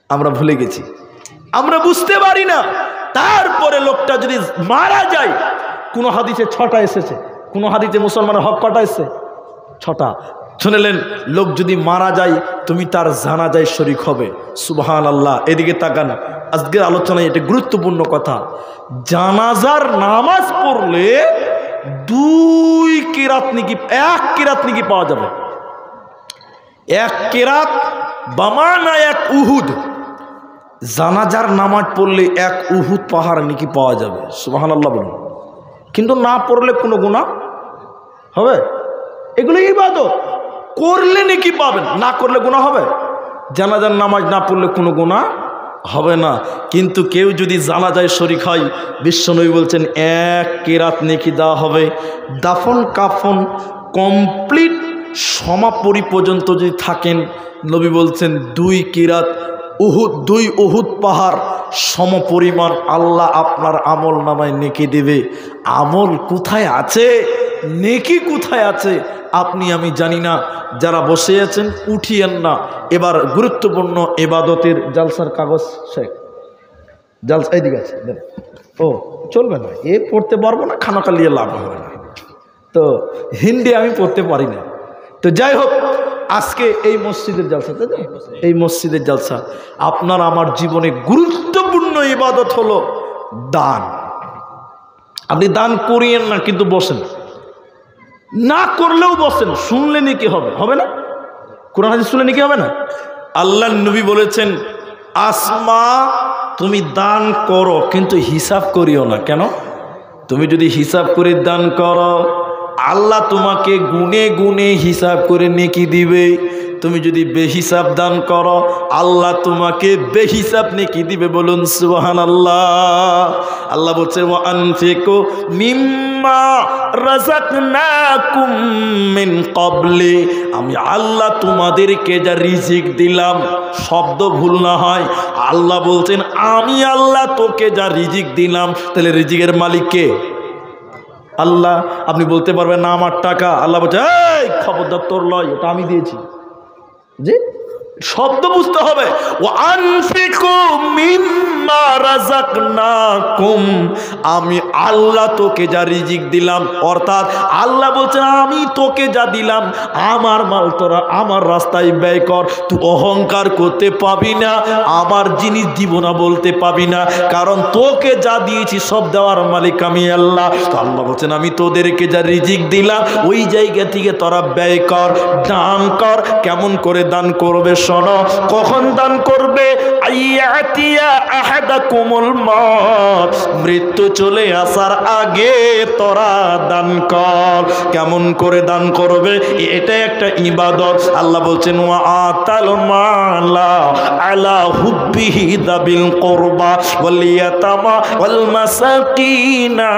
আমরা ভুলে গেছি, আমরা বুঝতে পারি না। তারপরে লোকটা যদি মারা যায়, কোনো হাদিসে 6টা এসেছে, কোনো হাদিসে মুসলমানের হক কটা এসেছে? 6টা। শুনলেন, লোক যদি মারা যায় তুমি তার জানাজায় শরীক হবে। সুবহানাল্লাহ। এদিকে তাকান, আজকের আলোচনায় এটা গুরুত্বপূর্ণ কথা। জানাজার নামাজ পড়লে 2 কিরাত নাকি 1 কিরাত নাকি পাওয়া যাবে। 1 কিরাত বামানা 1 উহুদ। জানাজার নামাজ পড়লে 1 উহুদ পাহাড় নাকি পাওয়া যাবে। সুবহানাল্লাহ বলুন। কিন্তু না পড়লে কোনো গুনাহ হবে? এগুলো ইবাদত, করলে নাকি পাবেন, না করলে গুনাহ হবে? জানাজার নামাজ না পড়লে কোনো গুনাহ হবে না। কিন্তু কেউ যদি জানাজায় শরীক হয়, বিশ্বনবী বলছেন 1 কিরাত নেকি দেওয়া হবে। দাফন কাফন কমপ্লিট সমাপরি পর্যন্ত যদি থাকেন, নবী বলছেন 2 কিরাত উহুদ, 2 উহুদ পাহাড় সমপরিমাণ আল্লাহ আপনার আমল নামায় নেকি দেবে। আমল কোথায় আছে, নেকি কোথায় আছে আপনি আমি জানি না। যারা বসে আছেন উঠিয়েন না। এবার গুরুত্বপূর্ণ ইবাদতের জালসার কাগজ শেখ জালসা এদিকে আছে। ও চলবে না, এ পড়তে পারবো না, খানা কালিয়ে লাভ হবে না। তো হিন্দি আমি পড়তে পারি না। তো যাই হোক, আজকে এই মসজিদের জালসা, এই মসজিদের জালসা আপনার আমার জীবনে গুরুত্বপূর্ণ ইবাদত হলো দান। আপনি দান করিয়েন না, কিন্তু বসেন, না করলেও বসেন, শুনলে নাকি হবে? হবে না? কোরআন হাদিস শুনলে নাকি হবে না? আল্লাহর নবী বলেছেন, আসমা তুমি দান করো কিন্তু হিসাব করিও না। কেন? তুমি যদি হিসাব করে দান করো, আল্লাহ তোমাকে গুনে গুনে হিসাব করে নেকি দিবে। তুমি যদি বেহিসাব দান করো, আল্লাহ তোমাকে বেহিসাব নেকি দিবে। বলুন সুবহানাল্লাহ। আল্লাহ বলছে ওয়া আনফিকু মিম্মা রাযাকনাকুম মিন ক্বাবলি, আমি আল্লাহ তোমাদেরকে যা রিজিক দিলাম, শব্দ ভুল না হয়, আল্লাহ বলছেন আমি আল্লাহ তোকে যা রিজিক দিলাম। তাহলে রিজিকের মালিক কে? আল্লাহ। আপনি বলতে পারবেন না আমার টাকা। আল্লাহ বলছে এই খবরদার, তোর লয়, ওটা আমি দিয়েছি। জি, শব্দ বুঝতে হবে। ও আনফিকু মিম্মা রাযাকনাকুম, আমি আল্লাহ তোকে যা রিজিক দিলাম। অর্থাৎ আল্লাহ বলছেন আমি তোকে যা দিলাম, আমার মাল তোরা আমার রাস্তায় ব্যয় কর। তুই অহংকার করতে পাবি না, আমার জিনিস দিব না বলতে পাবি না, কারণ তোকে যা দিয়েছি সব দেওয়ার মালিক আমি আল্লাহ। তো আল্লাহ বলছেন আমি তোদেরকে যা রিজিক দিলাম ওই জায়গা থেকে তোরা ব্যয় কর, দান কর। কেমন করে দান করবে শোনো। কখন দান করবে? আইয়াতিয়া আহাদাকুমুল মউত, মৃত্যু চলে আসার আগে তোরা দান কর। কেমন করে দান করবে? এটা একটা ইবাদত। আল্লাহ বলছেন ওয়া আতাল মালা আলা হুব্বিহি দাবিল কুরবা ওয়াল ইয়াতামা ওয়াল মাসাকিনা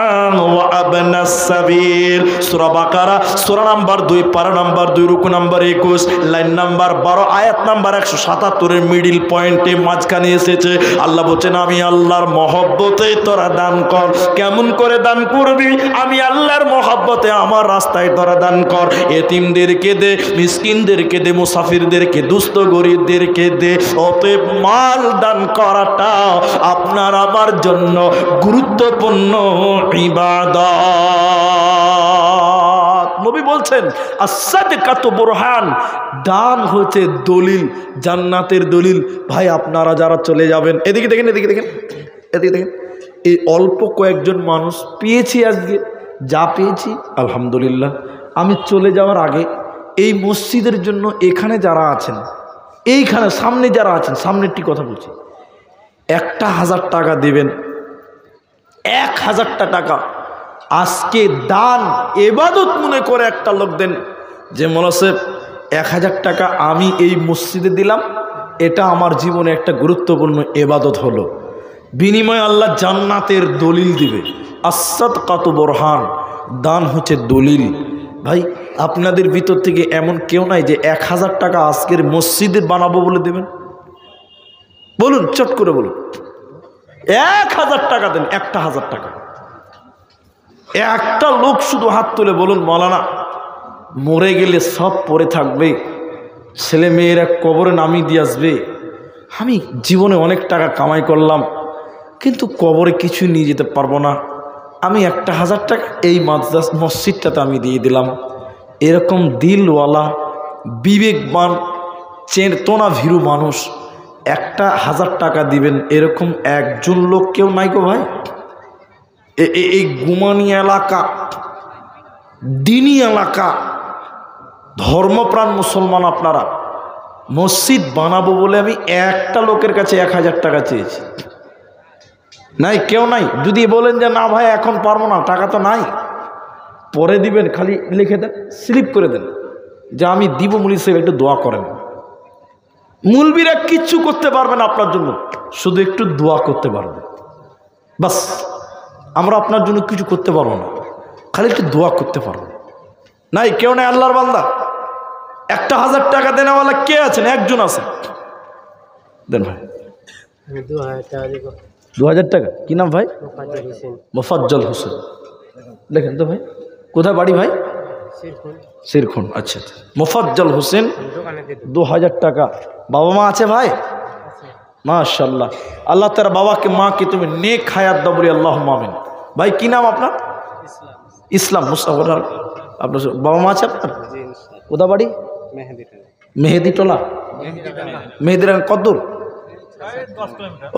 ওয়া আবনাস সাবিল। সূরা বাকারা সূরা নাম্বার 2 পারা নাম্বার 2 রুকু নাম্বার 21 লাইন নাম্বার 12 আয়াত নাম্বার 177 এর মিডল পয়েন্টে মাঝখানে এসেছে। আল্লাহ বলছেন আমি আল্লাহর মহব্বতে তোরা দান কর। কেমন করে দান করবি? আমি আল্লাহর মহব্বতে আমার রাস্তায় তোরা দান কর। এতিমদেরকে দে, মিসকিনদেরকে দে, মুসাফিরদেরকে, দুস্থ গরীবদেরকে দে। অতএব মাল দান করাটা আপনার আমার জন্য গুরুত্বপূর্ণ ইবাদত। নবী বলছেন আস-সাদকাতু বুরহান, দান হচ্ছে দলিল, জান্নাতের দলিল। ভাই আপনারা যারা চলে যাবেন, এদিকে দেখেন, এদিকে দেখেন, এদিকে দেখেন, এই অল্প কয়েকজন মানুষ পেয়েছি আজকে, যা পেয়েছি আলহামদুলিল্লাহ। আমি চলে যাওয়ার আগে এই মসজিদের জন্য এখানে যারা আছেন, এইখানে সামনে যারা আছেন, সামনেরটি কথা বলছি, 1000 টাকা দেবেন। 1000 টাকা আজকে দান ইবাদত মনে করে একটা লোক দেন যে মোল্লা সাহেব 1000 টাকা আমি এই মসজিদে দিলাম, এটা আমার জীবনে একটা গুরুত্বপূর্ণ ইবাদত হলো। বিনিময়ে আল্লাহ জান্নাতের দলিল দিবে। আস-সাদকাতু বুরহান, দান হচ্ছে দলিল। ভাই আপনাদের ভিতর থেকে এমন কেউ নাই যে 1000 টাকা আজকের মসজিদে বানাবো বলে দেবেন? বলুন, চট করে বলুন। 1000 টাকা দেন, 1000 টাকা। একটা লোক শুধু হাত তুলে বলুন, মৌলানা মরে গেলে সব পড়ে থাকবে, ছেলে মেয়েরা কবরে নামিয়ে দিয়ে আসবে, আমি জীবনে অনেক টাকা কামাই করলাম কিন্তু কবরে কিছু নিয়ে যেতে পারবো না, আমি 1000 টাকা এই মাদ্রাসা মসজিদটাতে আমি দিয়ে দিলাম। এরকম দিলওয়ালা, বিবেকবান, চেতনা ভীরু মানুষ 1000 টাকা দিবেন, এরকম একজন লোক কেউ নাই গো ভাই। এই গুমানি এলাকা, দিনী এলাকা, ধর্মপ্রাণ মুসলমান আপনারা, মসজিদ বানাবো বলে আমি একটা লোকের কাছে 1000 টাকা চেয়েছি, নাই, কেউ নাই। যদি বলেন যে না ভাই এখন পারবো না, টাকা তো নাই, পরে দিবেন, খালি লিখে দেন, স্লিপ করে দেন যে আমি দিব, মুলি সাহেব একটু দোয়া করেন। মুলবিরা কিচ্ছু করতে পারবেন আপনার জন্য, শুধু একটু দোয়া করতে পারবে, বাস। আমরা আপনার জন্য কিছু করতে পারবো না, খালি একটু দোয়া করতে পারবো। নাই, কেউ নাই। আল্লাহর বান্দা 1000 টাকা দেনেওয়ালা কে আছেন? একজন আছে, দেন ভাই। 2000 টাকা। কি নাম ভাই? মোফাজ্জল হোসেন। লেখেন তো ভাই, কোথায় বাড়ি ভাই? শিরখুন। আচ্ছা আচ্ছা, মোফাজ্জল হোসেন, 2000 টাকা। বাবা মা আছে ভাই? মাশাআল্লাহ। আল্লাহ তার বাবাকে মাকে তুমি নেক হায়াত দাও বলি আল্লাহুম্মা আমিন। ভাই কি নাম আপনার? ইসলাম মুস্তাফর। আপনার বাবা মা আছে আপনার? কোথা বাড়ি? মেহেদিটোলা। মেহেদির কত দূর?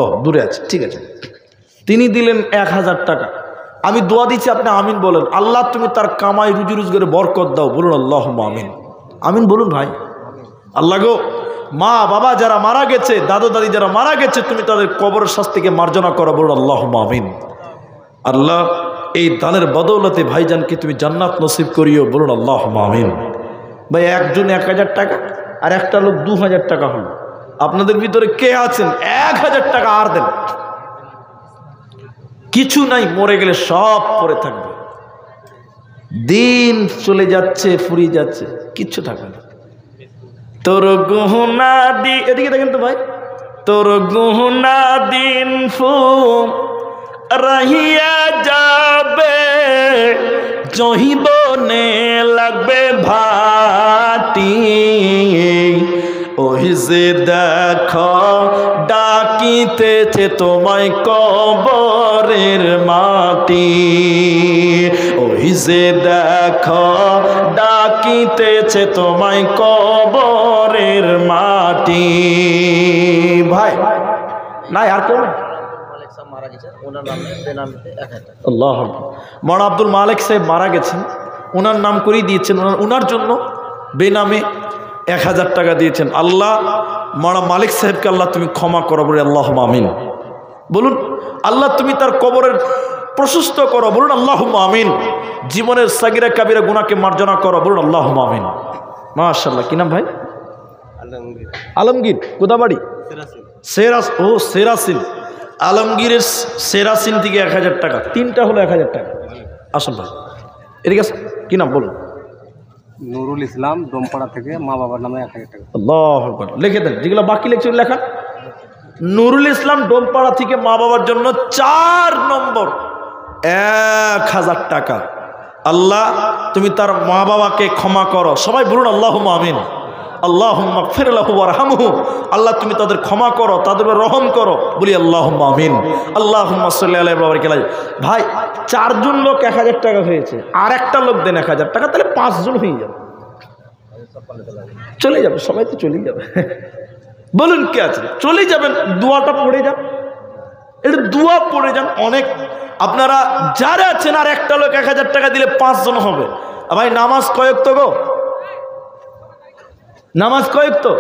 ও, দূরে আছে, ঠিক আছে। তিনি দিলেন 1000 টাকা। আমি দোয়া দিচ্ছি, আপনি আমিন বলেন। আল্লাহ তুমি তার কামাই রুজি রোজগারে বরকত দাও, বলুন আল্লাহুম্মা আমিন। আমিন বলুন ভাই। আল্লাহ গো, মা বাবা যারা মারা গেছে, দাদু দাদি যারা মারা গেছে, তুমি তাদের কবরের শাস্তিকে মার্জনা করো, বলুন আল্লাহুম্মা আমিন। আল্লাহ এই দানের বদৌলতে ভাইজানকে তুমি জান্নাত নসিব করিও, বলুন আল্লাহুম্মা আমিন। ভাই একজন 1000 টাকা আর একটা লোক 2000 টাকা হলো। আপনাদের ভিতরে কে আছেন 1000 টাকা আর দেন? কিছু নাই, মরে গেলে সব পড়ে থাকবে, দিন চলে যাচ্ছে, ফুরিয়ে যাচ্ছে, কিচ্ছু থাকবে না। তোর গহনা দি, এদিকে দেখেন তো ভাই, তোর গহনা দিন ফু রহিয়া যাবে, জহিবনে লাগবে ভাটি, ওই যে দেখো ডাকিতেছে তোমায় কবরের মাটি, ওই যে দেখো ডাকিতেছে তোমায় কবরের মাটি। ভাই নাই আর কেউ? আল্লাহ, মৌলানা আব্দুল মালিক সাহেব মারা গেছেন, ওনার নাম করেই দিয়েছেন, ওনার জন্য বেনামে 1000 টাকা দিয়েছেন। আল্লাহ মৌলানা মালিক সাহেবকে আল্লাহ তুমি ক্ষমা করো, বলে আল্লাহুম্মা আমিন। বলুন আল্লাহ তুমি তার কবরের প্রশস্ত করো, বলুন আল্লাহুম্মা আমিন। জীবনের সাগিরা কাবিরা গুনাহকে মার্জনা করো, বলুন আল্লাহুম্মা আমিন। মাশাআল্লাহ। কি নাম ভাই? আলমগীর। আলমগীর কোথা বাড়ি? সেরাস। ও সেরাসিল। আলমগীরের সেরাসিন থেকে 1000 টাকা, তিনটা হলো 1000 টাকা। আসুন ভাই, এদিকে আসুন। কি নাম বলুন? নুরুল ইসলাম, ডোমপাড়া থেকে, মা বাবার নামে 1000 টাকা। আল্লাহু আকবার। লিখে দেন, যেগুলো বাকি লেখছেন লেখা। নুরুল ইসলাম, ডোমপাড়া থেকে, মা বাবার জন্য 4 নম্বর 1000 টাকা। আল্লাহ তুমি তার মা বাবাকে ক্ষমা করো, সবাই বলুন আল্লাহুম্মা আমিন। আল্লাহুম্মা গফির লাহু ওয়ারহামহু, আল্লাহ তুমি তাদের ক্ষমা করো, তাদের উপর রহম করো, বলি আল্লাহুম্মা আমিন। আল্লাহুম্মা সাল্লি আলাইহি ওয়া বারিক আলাইহি। ভাই 4 জন লোক 1000 টাকা হয়েছে, আর একটা লোক দেন 1000 টাকা, তাহলে 5 জন হয়ে যাবে, চলে যাবে, সবাই তো চলেই যাবে। বলুন কে আছে? চলে যাবেন, দোয়াটা পড়ে যান, এটা দোয়া পড়ে যান। অনেক আপনারা যারা আছেন, আর একটা লোক 1000 টাকা দিলে 5 জন হবে। ভাই নামাজ কয়েক তো গো, নামাজ কয়েক তো।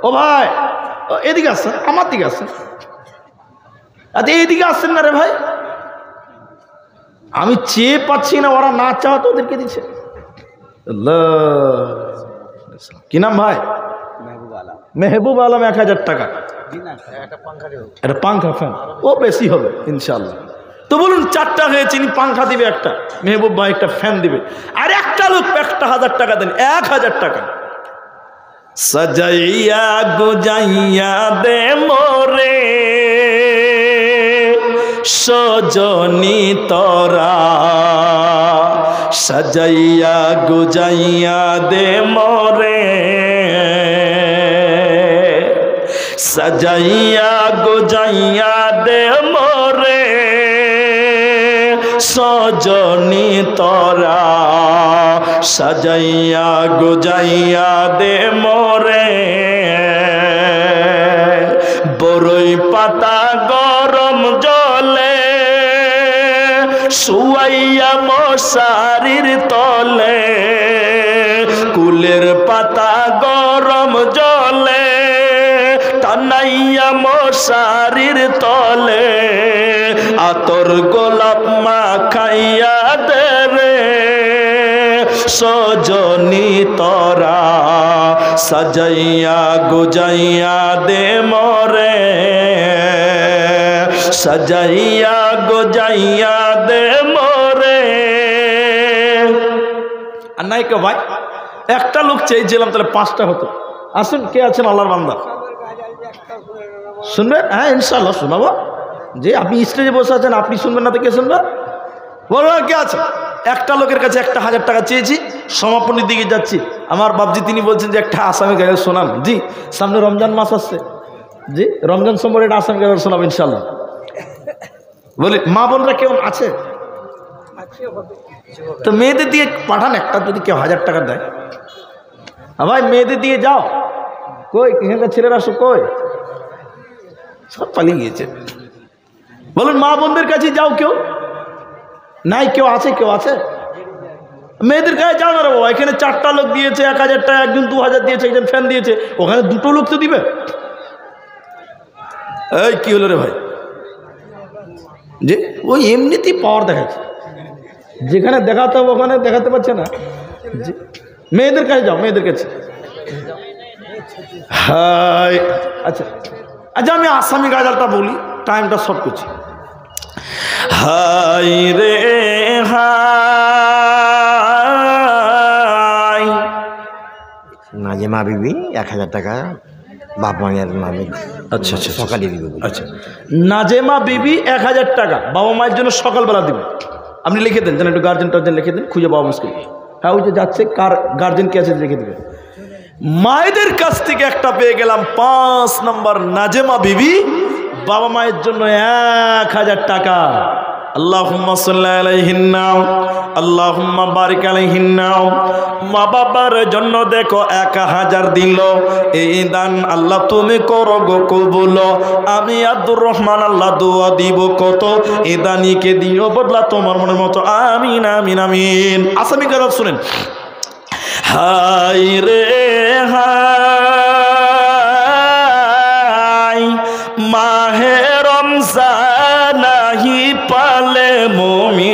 ও ভাই এদিকে আসেন, আমার দিকে আসেন। আচ্ছা এইদিকে আসছেন না রে ভাই, আমি চেয়ে পাচ্ছি না, ওরা না চাওয়া তো ওদেরকে দিচ্ছে। কি নাম ভাই? মেহবুব আলম 1000 টাকা, এটা পাঙ্খা ফ্যান, ও বেশি হবে ইনশাল্লাহ। তো বলুন 4টা হয়েছে, ইনি পাঙ্খা দিবে একটা, মেহবুব ভাই একটা ফ্যান দিবে, আর একটা লোক 1000 টাকা দেন, 1000 টাকা। সাজাইয়া গুজাইয়া দে মোরে সজনী তোরা, সাজাইয়া গুজাইয়া দে মোরে, সাজাইয়া গুজাইয়া দে মোরে সজনী তোরা, সাজাইয়া গুজাইয়া দে মোরে। বরই পাতা গরম জলে শুয়াইয়া মশারির তলে, কুলের পাতা গরম জলে টানাইয়া মশারির তলে, আতর গোলাপ মাখাইয়া দে রে সজনী তোরা, সাজাইয়া গুজাইয়া দে মোরে, সাজাইয়া গুজাইয়া দে মোরে। আর নাই কে ভাই, একটা লোক চেয়েছিলাম, তাহলে 5টা হতো। আসুন, কে আছেন আল্লাহর বান্দা শুনবেন? হ্যাঁ ইনশাআল্লাহ শোনাবো। যে আপনি স্টেজে বসে আছেন, আপনি শুনবেন না তো কে শুনবে? বলো কে আছে? একটা লোকের কাছে 1000 টাকা চেয়েছি, সমাপনীর দিকে যাচ্ছি, আমার বাপজি তিনি বলছেন যে একটা আসামি গায়ে শোনান। জি, সামনে রমজান মাস আসছে, জি রমজান সময় একটা আসামি গায়ে শোনাব ইনশাল্লাহ। বলি মা বোনরা কেউ আছে তো মেয়েদের দিয়ে পাঠান, একটা যদি কেউ 1000 টাকা দেয়। ভাই মেয়েদের দিয়ে যাও, কই এখানকার ছেলেরা সব কই? সব পালিয়ে গিয়েছে। বলুন মা বোনদের কাছে যাও, কেউ নাই? কেউ আছে? কেউ আছে? মেয়েদের কাছে যাও না রে বাবা, এখানে 4টা লোক দিয়েছে 1000 টাকা, একজন 2000 দিয়েছে, একজন ফ্যান দিয়েছে, ওখানে 2টো লোক তো দিবে। এই কি হলো রে ভাই? যে ওই এমনিতেই পাওয়ার দেখাচ্ছে, যেখানে দেখাতে হবে ওখানে দেখাতে পারছে না। মেয়েদের কাছে যাও, মেয়েদের কাছে। হাই আচ্ছা আচ্ছা, আমি আসামি গাজালটা বলি, টাইমটা শর্ট করছি। হাই রে হাই, নাজেমা বিবি 1000 টাকা বাপ মায়ের নামে। আচ্ছা আচ্ছা সকালে দিবে। আচ্ছা, নাজেমা বিবি 1000 টাকা বাবা মায়ের জন্য সকালবেলা দিবে। আপনি লিখে দেন, যেন একটু গার্জেন টার্জেন লিখে দেন, খুঁজে পাওয়া মুশকিল। হ্যাঁ ওই যে যাচ্ছে, কার গার্জেন কে আছে লিখে দেবে। মায়েদের কাছ থেকে একটা পেয়ে গেলাম 5 নম্বর, নাজেমা বিবি বাবা মায়ের জন্য 1000 টাকা। আল্লাহুম্মা সাল্লি আলাইহিন্না, আল্লাহুম্মা বারিক আলাইহিন্না। মা বাবার জন্য দেখো 1000 দিল, এই দান আল্লাহ তুমি করো গো কবুল। আমি আব্দুর রহমান আল্লাহ দোয়া দিব কত, এই দানিকে দিও বদলা তোমার মনের মতো। আমিন আমিন আমিন। আসামি কারাত শুনেন। হাই রে হাই, মাহে রমজান নাহি পালে মুমিন